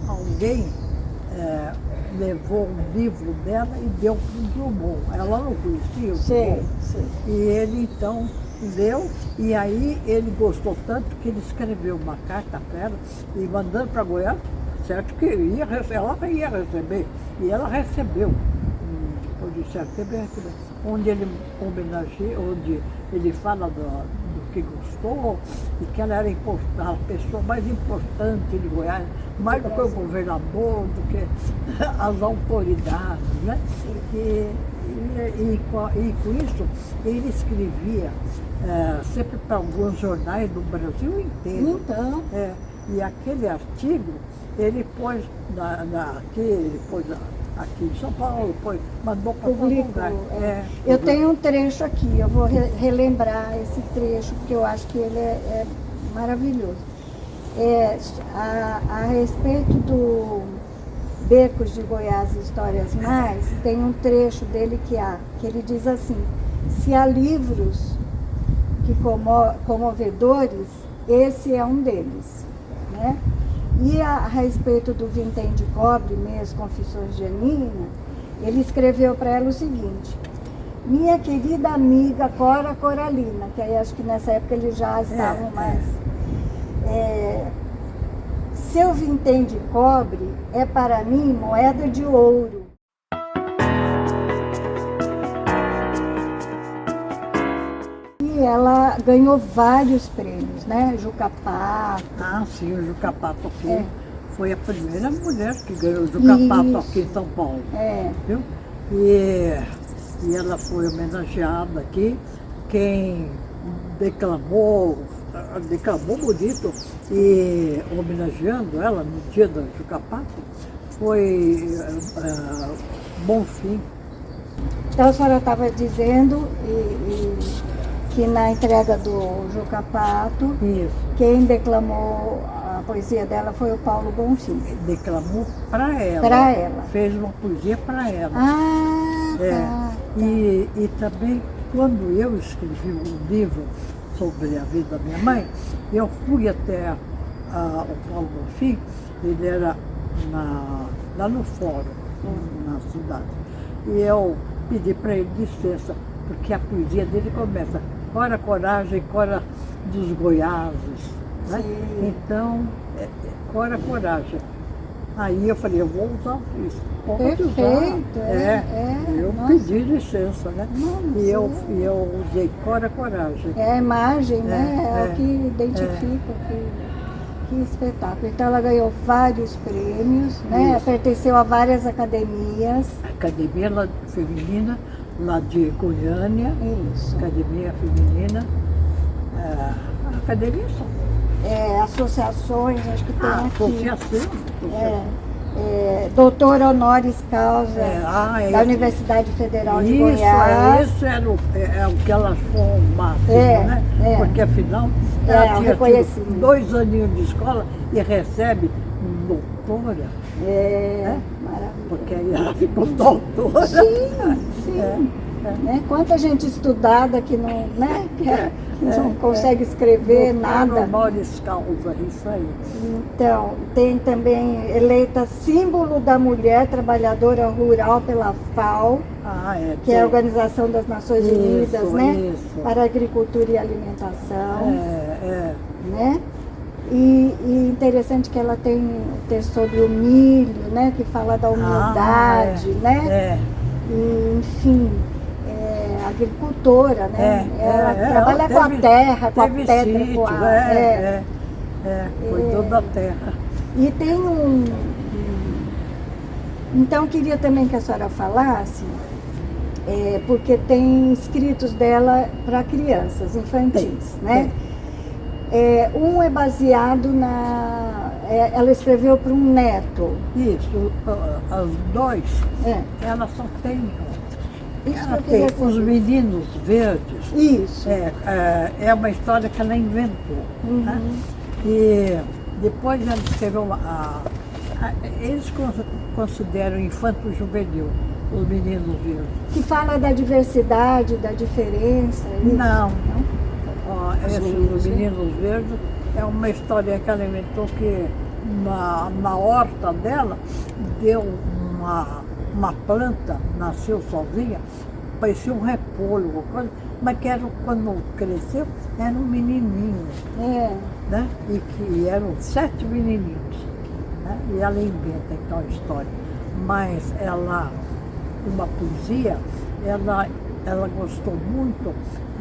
alguém levou um livro dela e deu para o Drummond. Ela não conhecia o Drummond. E ele, então, leu, e aí ele gostou tanto que ele escreveu uma carta para ela e mandando para Goiás, certo que ela ia receber, e ela recebeu. Onde ele homenageia, onde ele fala do que gostou e que ela era a pessoa mais importante de Goiás, mais do que o governador, do que as autoridades, né? E com isso ele escrevia sempre para alguns jornais do Brasil inteiro. Então. E aquele artigo ele pôs aqui em São Paulo, mandou para todo lugar. Eu tenho um trecho aqui, eu vou relembrar esse trecho, porque eu acho que ele é maravilhoso. A respeito do Becos de Goiás, Histórias Mais, tem um trecho dele que ele diz assim: se há livros que comovedores, esse é um deles, né? E a respeito do Vintém de Cobre, Meias Confissões de Aninha, ele escreveu para ela o seguinte: minha querida amiga Cora Coralina, que aí acho que nessa época eles já estavam mais... seu Vintém de Cobre é para mim moeda de ouro. E ela ganhou vários prêmios, né? Juca Pato. Ah, sim, o Juca Pato aqui. Foi a primeira mulher que ganhou o Juca Pato aqui em São Paulo. Viu? E ela foi homenageada aqui. Quem declamou bonito e homenageando ela no dia do Juca Pato foi Bonfim. Então a senhora estava dizendo que na entrega do Juca Pato, quem declamou a poesia dela foi o Paulo Bonfim. Declamou para ela. Para ela. Fez uma poesia para ela. Tá. E também, quando eu escrevi um livro sobre a vida da minha mãe, eu fui até o Paulo Bonfim, ele era lá no fórum, na cidade. E eu pedi para ele licença, porque a poesia dele começa: Cora Coragem, Cora dos Goiáses. Né? Então, Cora Coragem. Aí eu falei, eu vou usar isso. Perfeito. Eu pedi licença, né? E eu usei Cora Coragem. É a imagem, né? É o que identifica, que espetáculo. Então ela ganhou vários prêmios, né? Isso. Pertenceu a várias academias. Academia Feminina, lá de Goiânia. Isso. Academia Feminina. Academia só. Associações, acho que tem aqui. Associação. Doutor honoris causa da Universidade Federal de Goiás. Isso é o que ela achou o máximo, né? Porque afinal ela tinha tido 2 aninhos de escola e recebe no doutora, É, né? maravilhoso. Porque aí ela ficou doutora. Sim. Né? Quanta gente estudada que não, né? que não consegue escrever nada. Honoris causa, isso aí. Então, tem também eleita símbolo da mulher trabalhadora rural pela FAO, que é a Organização das Nações Unidas, né? Para a Agricultura e Alimentação. Né? E interessante que ela tem o texto sobre o milho, né? Que fala da humildade, né? E, enfim, agricultora, né? Ela trabalha com a terra, com a pedra, com a... cuidou da terra. E tem Então, queria também que a senhora falasse, porque tem escritos dela para crianças, infantis, né? Um é baseado ela escreveu para um neto. Isso, os dois, ela só tem... Ela tem Os Meninos Verdes. Isso. É uma história que ela inventou. Né? E depois ela escreveu eles consideram infanto-juvenil, Os Meninos Verdes. Que fala da diversidade, da diferença. Isso. Não. Os Meninos Verdes é uma história que ela inventou que na horta dela deu uma planta, nasceu sozinha, parecia um repolho, mas que quando cresceu, era um menininho, né? E que eram 7 menininhos, né? E ela inventa então a história. Mas uma poesia, ela gostou muito.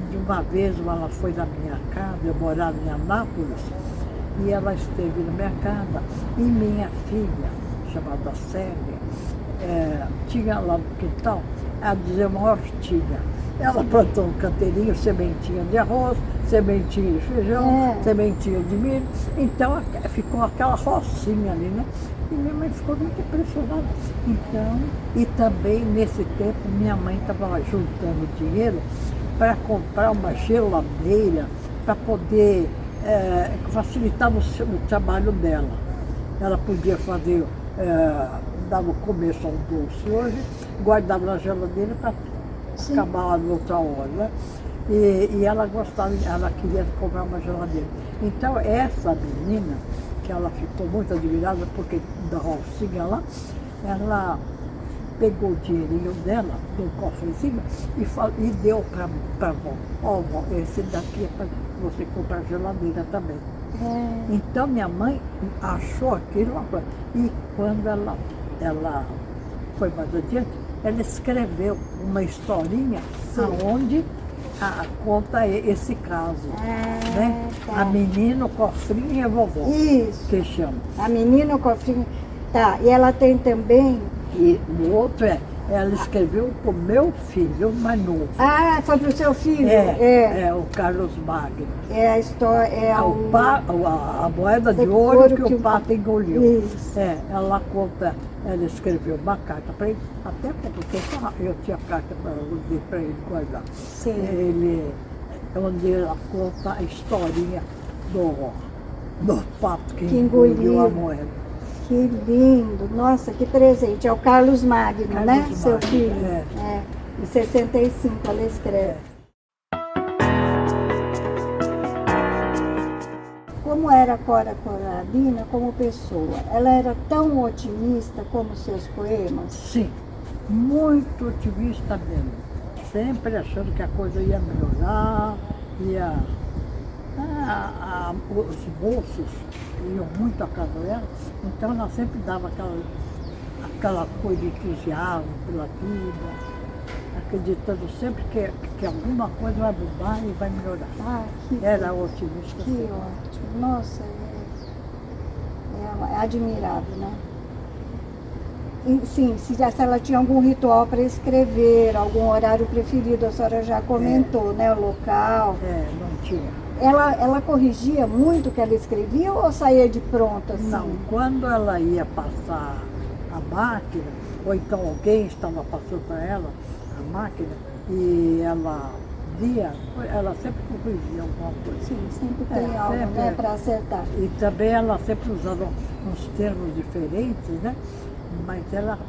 De uma vez ela foi na minha casa, eu morava em Anápolis, e ela esteve na minha casa, e minha filha, chamada Célia, tinha lá no quintal, a dizer uma hortinha. Ela plantou um canteirinho, sementinha de arroz, sementinha de feijão, sementinha de milho. Então ficou aquela rocinha ali, né? E minha mãe ficou muito impressionada. Então, e também nesse tempo minha mãe estava juntando dinheiro para comprar uma geladeira, para poder facilitar o trabalho dela. Ela podia fazer, dava começo ao doce hoje, guardava na geladeira para acabar na outra hora, né? E ela gostava, ela queria comprar uma geladeira. Então essa menina, que ela ficou muito admirada, porque da rocinha lá, ela pegou o dinheirinho dela, do cofrezinho, e deu para a avó. Vó, esse daqui é para você comprar geladeira também. Então minha mãe achou aquilo uma coisa. E quando ela foi mais adiante, ela escreveu uma historinha onde conta esse caso. Né? A menina, o cofrinho e a vovó. Isso. Que chama. A menina, o cofrinho. Tá, e ela tem também... E o outro ela escreveu para o meu filho mais novo. Ah, foi para o seu filho? O Carlos Magno. É a história... a moeda de ouro que o pato engoliu. Isso. Ela conta, ela escreveu uma carta para ele, até porque eu tinha carta para ele guardar. Sim. Onde ela conta a historinha do pato que engoliu a moeda. Que lindo, nossa, que presente. É o Carlos Magno, né? Seu filho. Em 65 ela escreve. Como era a Cora Coralina como pessoa? Ela era tão otimista como seus poemas? Sim, muito otimista mesmo. Sempre achando que a coisa ia melhorar, os moços iam muito à casa dela, então ela sempre dava aquela coisa de entusiasmo pela vida, acreditando sempre que alguma coisa vai mudar e vai melhorar. Era otimista. Que ótimo, nossa, é admirável, né? E, sim, se ela tinha algum ritual para escrever, algum horário preferido, a senhora já comentou, né? O local. Não tinha. Ela corrigia muito o que ela escrevia ou saía de pronto assim? Não, quando ela ia passar a máquina, ou então alguém estava passando para ela a máquina, e ela fazia, ela sempre corrigia alguma coisa. Sim, sempre tem algo, sempre, né, para acertar. E também ela sempre usava uns termos diferentes, né? Mas ela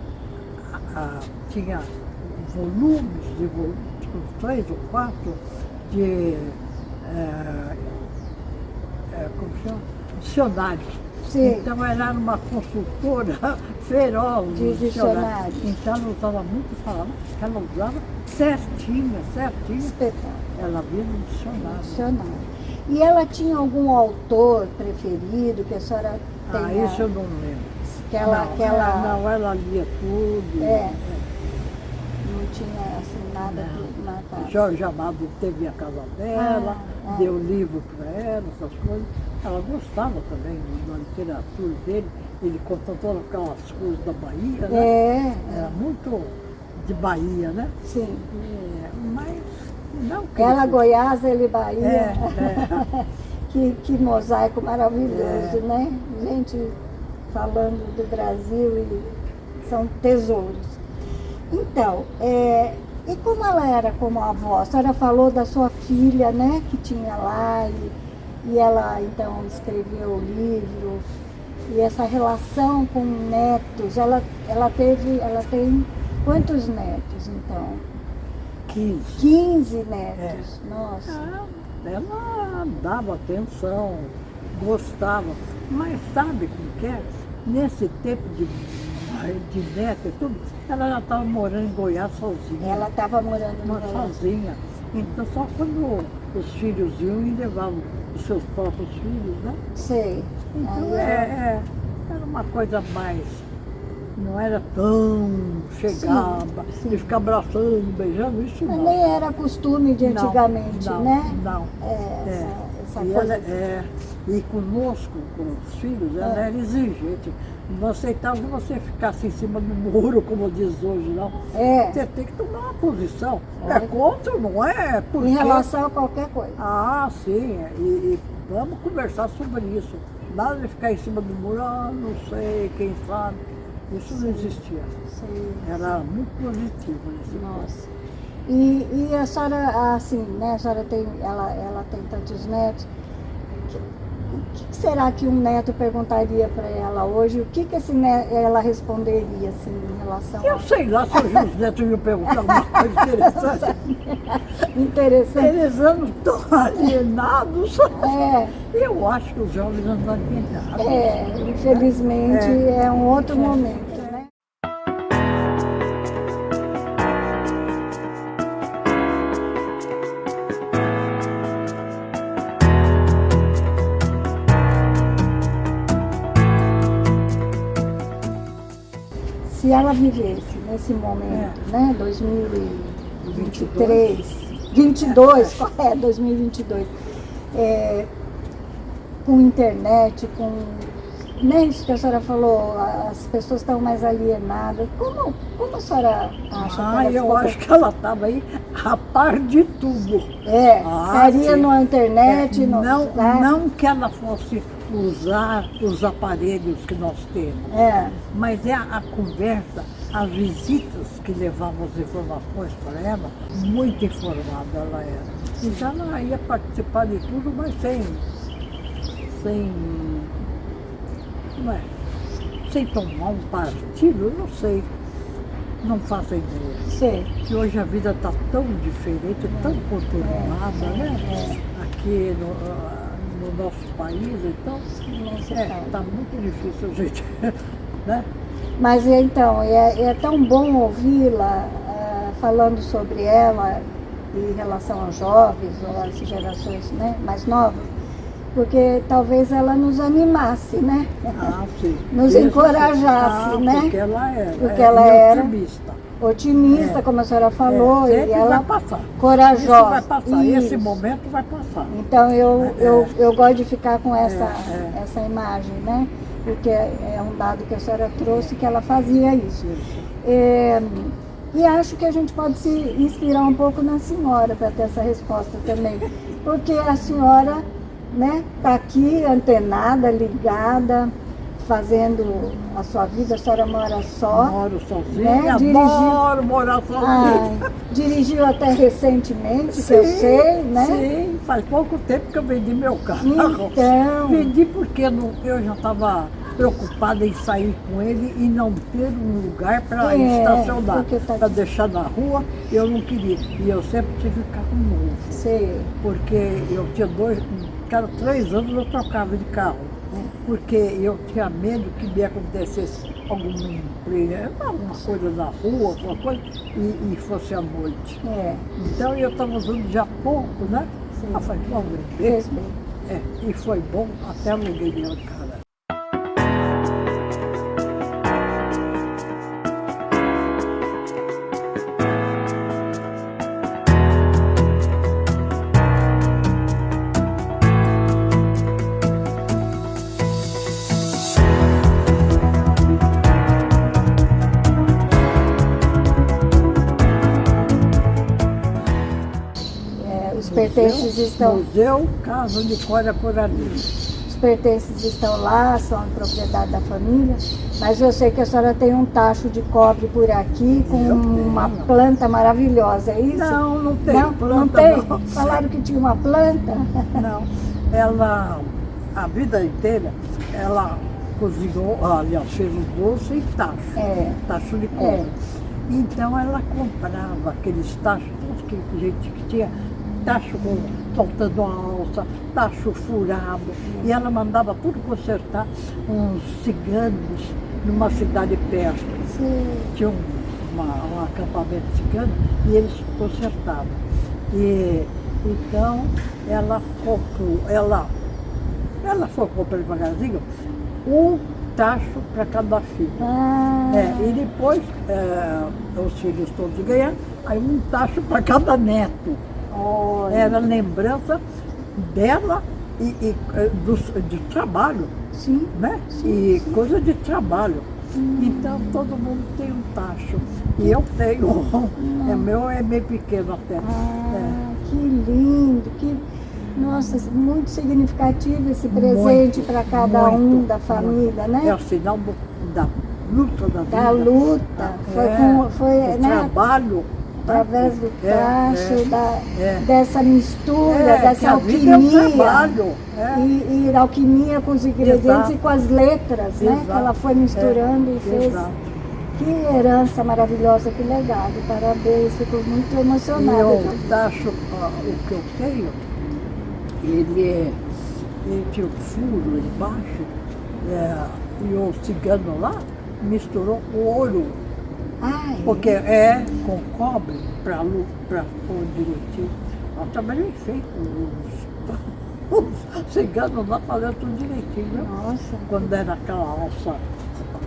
tinha volumes, tipo 3 ou 4, de, como chama? Dicionários. Sim. Então ela era uma consultora feroz De dicionário. Então ela usava muito palavras que ela usava certinha. Espetáculo. Ela via no dicionário. Dicionário. E ela tinha algum autor preferido que a senhora tenha? Isso eu não lembro. Não, ela lia tudo. Não tinha assim nada que marcar. Jorge Amado teve a casa dela, deu livro para ela, essas coisas. Ela gostava também da literatura dele, ele contou todas aquelas coisas da Bahia, né? Era muito de Bahia, né? Sim. Mas não que Ela Goiás, ele Bahia. Que mosaico maravilhoso, né? Gente falando do Brasil e são tesouros. Então, e como ela era como avó? A senhora falou da sua filha, né? Que tinha lá e ela então escreveu o livro. E essa relação com netos, ela tem quantos netos então? 15 netos, nossa. Ela dava atenção, gostava, mas sabe como que é? Nesse tempo de neto e tudo, ela já estava morando em Goiás sozinha. Ela estava morando em Goiás. Sozinha. Então só quando os filhos iam e levavam os seus próprios filhos, né? Sei. Então era uma coisa mais, não era tão chegada, de ficar abraçando, beijando, isso mas não. nem era costume de antigamente, né? Não. Essa E, coisa. e conosco, com os filhos, ela era exigente. Não aceitava que você ficasse em cima do muro, como diz hoje, não. Você tem que tomar uma posição. É contra, não é? Porque... Em relação a qualquer coisa. Sim. E vamos conversar sobre isso. Nada de ficar em cima do muro, não sei, quem sabe. Isso não existia. Sim. Era muito positivo isso. Nossa. E a senhora, assim, né? A senhora tem, ela tem tantos netos. O que será que um neto perguntaria para ela hoje? O que esse neto, ela responderia, assim, em relação Eu sei lá se hoje os netos iam perguntar alguma coisa interessante. Interessante. Eles não estão alienados. Eu acho que os jovens não estão alienados. Infelizmente é um outro momento, né? Se ela vivesse nesse momento, né, 2023, 2022, com internet, com nem isso que a senhora falou, as pessoas estão mais alienadas. Como a senhora acha que eu acho que ela estava aí a par de tudo. Estaria na internet, não que ela fosse usar os aparelhos que nós temos, mas a conversa, as visitas que levavam as informações para ela, muito informada ela era. Então ela ia participar de tudo, mas sem tomar um partido, eu não sei, não faço ideia. Sei. Que hoje a vida está tão diferente, tão conturbada, né? Aqui no nosso país, então está muito difícil a gente, né? Mas então, é tão bom ouvi-la falando sobre ela em relação aos jovens, ou às gerações, né, mais novas, porque talvez ela nos animasse, né? Sim. Nos encorajasse, né? Porque ela era otimista, como a senhora falou, e ela vai passar. Corajosa. Isso vai passar, esse momento vai passar. Então eu gosto de ficar com essa imagem, né? Porque é um dado que a senhora trouxe que ela fazia isso. E acho que a gente pode se inspirar um pouco na senhora para ter essa resposta também. Porque a senhora, né, está aqui antenada, ligada, fazendo a sua vida, a senhora mora só. Moro sozinha, né? adoro morar sozinha. Ai, dirigiu até recentemente, que eu sei, né? Sim, faz pouco tempo que eu vendi meu carro. Então. Vendi porque eu já estava preocupada em sair com ele e não ter um lugar para estacionar, para deixar na rua, eu não queria. E eu sempre tive carro novo. Sei. Porque eu tinha cada 3 anos eu trocava de carro. Porque eu tinha medo que me acontecesse alguma coisa na rua, alguma coisa, e fosse à noite. Então eu estava usando já pouco, né? Eu falei, vamos ver. E foi bom, até aluguei minha casa. Os pertences estão... Museu Casa de Cora Coralina. Os pertences estão lá, são propriedade da família, mas eu sei que a senhora tem um tacho de cobre por aqui com uma planta maravilhosa, é isso? Não, não tem planta. Não tem? Falaram que tinha uma planta? Não, ela, a vida inteira, ela cozinhou, aliás, fez o doce em tacho, tacho de cobre. Então ela comprava aqueles tachos, que gente que tinha tacho faltando a alça, tacho furado, e ela mandava tudo consertar uns ciganos numa cidade perto. Tinha um acampamento cigano e eles consertavam. E então ela comprou, ela foi comprar devagarzinho um tacho para cada filho. E depois os filhos todos ganharam, aí um tacho para cada neto. Era lembrança dela e de trabalho, né? E coisa de trabalho. Então todo mundo tem um tacho. E eu tenho um. Meu é meio pequeno até. Que lindo, nossa, muito significativo esse presente para cada um da família, né? É o sinal da luta da vida. Da luta. Foi né? Trabalho. Através do tacho, dessa mistura, dessa alquimia. É um trabalho. E alquimia com os ingredientes e com as letras, né? Que ela foi misturando e fez. Que herança maravilhosa, que legado. Parabéns, fico muito emocionada. E o tacho, o que eu tenho, ele tinha um furo embaixo, e o cigano lá misturou com ouro. Porque com cobre para pôr direitinho. Nós trabalhamos feito. Os ciganos lá fazendo tudo direitinho, né? Nossa. Quando era aquela alça,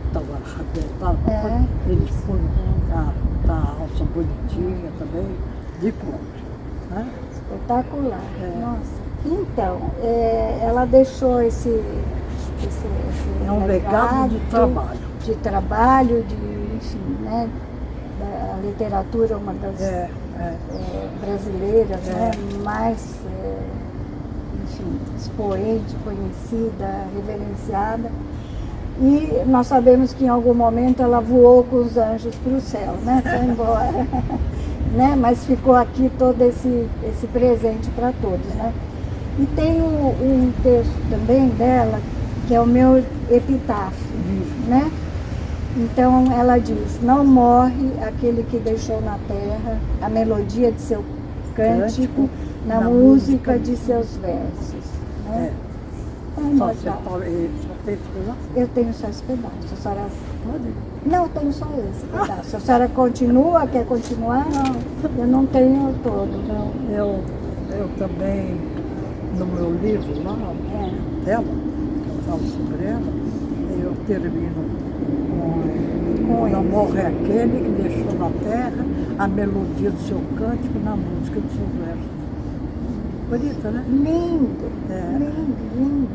estava arrebentada, eles põem a alça bonitinha também, de cobre. Né? Espetacular. Nossa. Então, ela deixou esse um legado de trabalho. De trabalho, enfim, né? A literatura, uma das brasileiras, né? Mais, enfim, expoente, conhecida, reverenciada. E nós sabemos que em algum momento ela voou com os anjos para o céu, né? Foi embora. Né? Mas ficou aqui todo esse presente para todos, né? E tem um texto também dela, que é o meu epitáfio, né? Então ela diz: não morre aquele que deixou na terra a melodia de seu cântico, na música de seus versos. Né? Só tem esse pedaço? Eu tenho só esse pedaço. A senhora pode? Não, eu tenho só esse pedaço. A senhora continua? Quer continuar? Não, eu não tenho todo. Não. Eu também, no meu livro lá, dela, eu falo sobre ela, eu termino com não morre aquele que deixou na terra a melodia do seu cântico na música dos seus versos. Bonita, né? Lindo, lindo.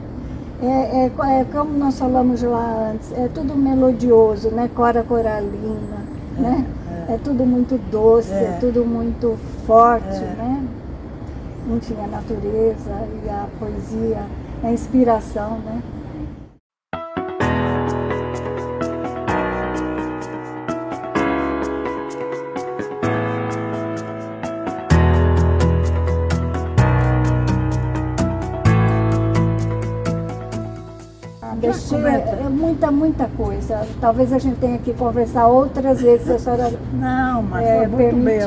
É como nós falamos lá antes, é tudo melodioso, né? Cora coralina, né? É tudo muito doce, é tudo muito forte, né? Enfim, a natureza e a poesia, a inspiração, né? precisa muita coisa. Talvez a gente tenha que conversar outras vezes, se a senhora Não, mas foi muito bem.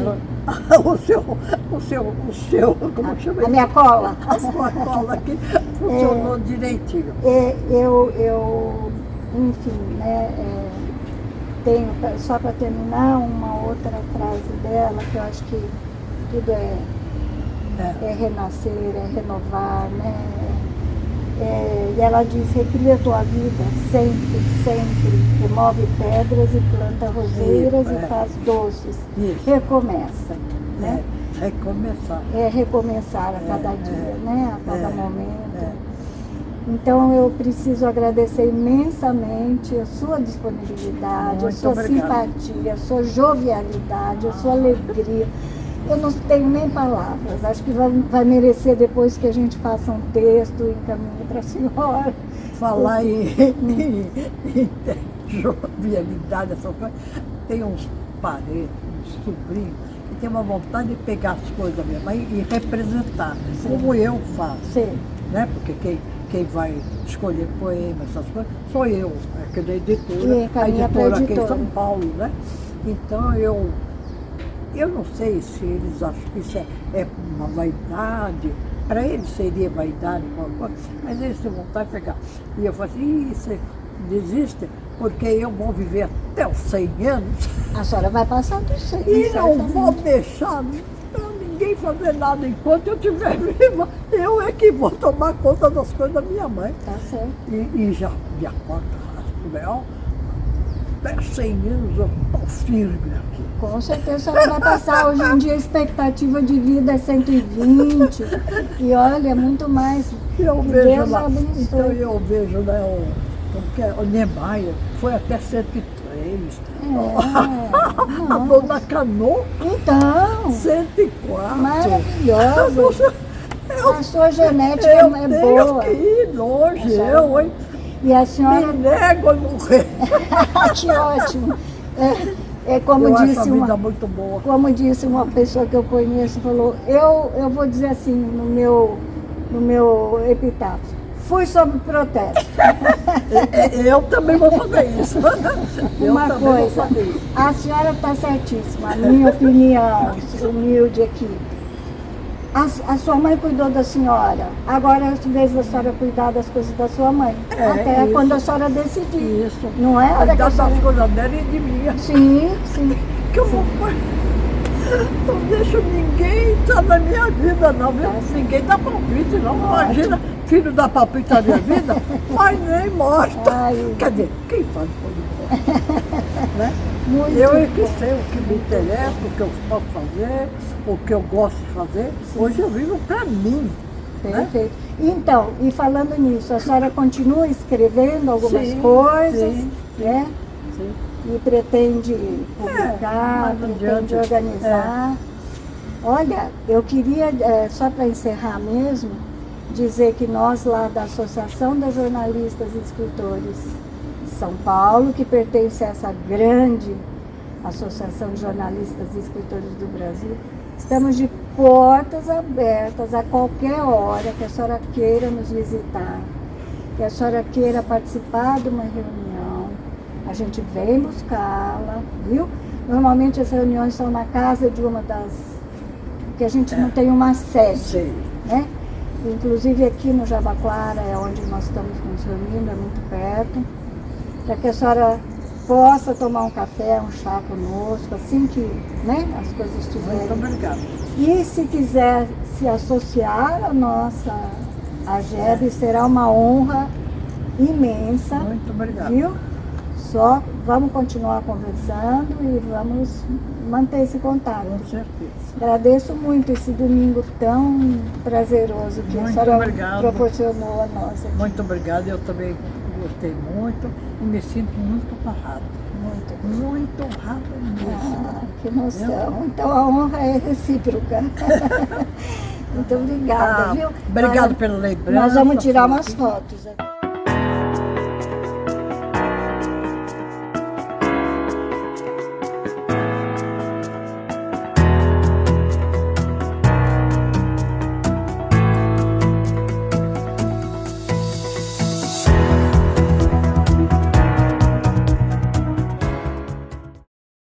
O seu, como chama? A minha cola? A sua cola aqui funcionou direitinho. Enfim, né, tenho, só para terminar, uma outra frase dela, que eu acho que tudo é renascer, é renovar, né? E ela diz, recria a tua vida sempre, sempre, remove pedras e planta roseiras e faz doces. Isso. Recomeça, né? Recomeçar. É recomeçar a cada dia, né? A cada momento. Então eu preciso agradecer imensamente a sua disponibilidade, a sua simpatia, a sua jovialidade, a sua alegria. Eu não tenho nem palavras, acho que vai merecer depois que a gente faça um texto e encaminhe para a senhora. Falar em jovialidade, essa coisa, tem uns parentes, uns sobrinhos, que tem uma vontade de pegar as coisas da minha mãe e representar, como eu faço. Sim. Né? Porque quem vai escolher poemas, essas coisas, sou eu, que da editora, a editora aqui em São Paulo, né? Então eu não sei se eles acham que isso é uma vaidade, para eles seria vaidade, mas eles têm vontade de pegar. E eu falo assim, isso desiste, porque eu vou viver até os 100 anos. A senhora vai passar dos 100. E não vou deixar ninguém fazer nada enquanto eu estiver viva. Eu é que vou tomar conta das coisas da minha mãe. Tá certo. E já me acordo, até 100 anos eu estou firme aqui. Com certeza a senhora vai passar. Hoje em dia a expectativa de vida é 120. E olha, muito mais. Eu vejo Deus lá, abençoe. então eu vejo, né, o Niemeyer foi até 103. A dona Cano, então, 104. Maravilhosa. A sua genética é boa. Eu tenho que ir longe, hein? E a senhora... Me nego a morrer. Que ótimo. Como eu disse acho a vida muito boa. Como disse uma pessoa que eu conheço, falou, eu vou dizer assim no meu epitáfio, fui sob protesto. Eu também vou fazer isso. Uma coisa, a senhora está certíssima, a minha opinião humilde aqui. A sua mãe cuidou da senhora, agora é a vez da senhora cuidar das coisas da sua mãe. Até isso. Quando a senhora decidir. Isso. Não é? Cuidar das coisas dela e de mim. Sim, sim. Que eu vou... Não deixo ninguém entrar na minha vida, não. Ninguém dá palpite, não. Imagina, filho dá palpite na minha vida, mas nem morta. Ai. Quer dizer, quem sabe quando morre? Né? Eu é que sei o que me interessa, o que eu posso fazer, o que eu gosto de fazer. Sim. Hoje eu vivo para mim. Perfeito. Né? Então, e falando nisso, a senhora continua escrevendo algumas coisas, né? Sim. E pretende publicar, pretende organizar. Olha, eu queria, só para encerrar mesmo, dizer que nós lá da Associação das Jornalistas e Escritores de São Paulo, que pertence a essa grande Associação de Jornalistas e Escritores do Brasil, estamos de portas abertas a qualquer hora que a senhora queira nos visitar, que a senhora queira participar de uma reunião. A gente vem buscá-la, viu? Normalmente as reuniões são na casa de uma das... porque a gente não tem uma sede, né? Inclusive aqui no Jabaquara é onde nós estamos nos reunindo, é muito perto, para que a senhora possa tomar um café, um chá conosco, assim que, né, as coisas estiverem. Muito obrigada. E se quiser se associar à nossa AGEB, será uma honra imensa. Muito obrigada. Viu? Só vamos continuar conversando e vamos manter esse contato. Com certeza. Agradeço muito esse domingo tão prazeroso que a senhora proporcionou a nós aqui. Muito obrigada, eu também gostei muito e me sinto muito honrado. Muito honrado mesmo. Ah, que emoção. Então a honra é recíproca. Muito obrigada, viu? Obrigada pela lembrança. Nós vamos tirar umas fotos aqui.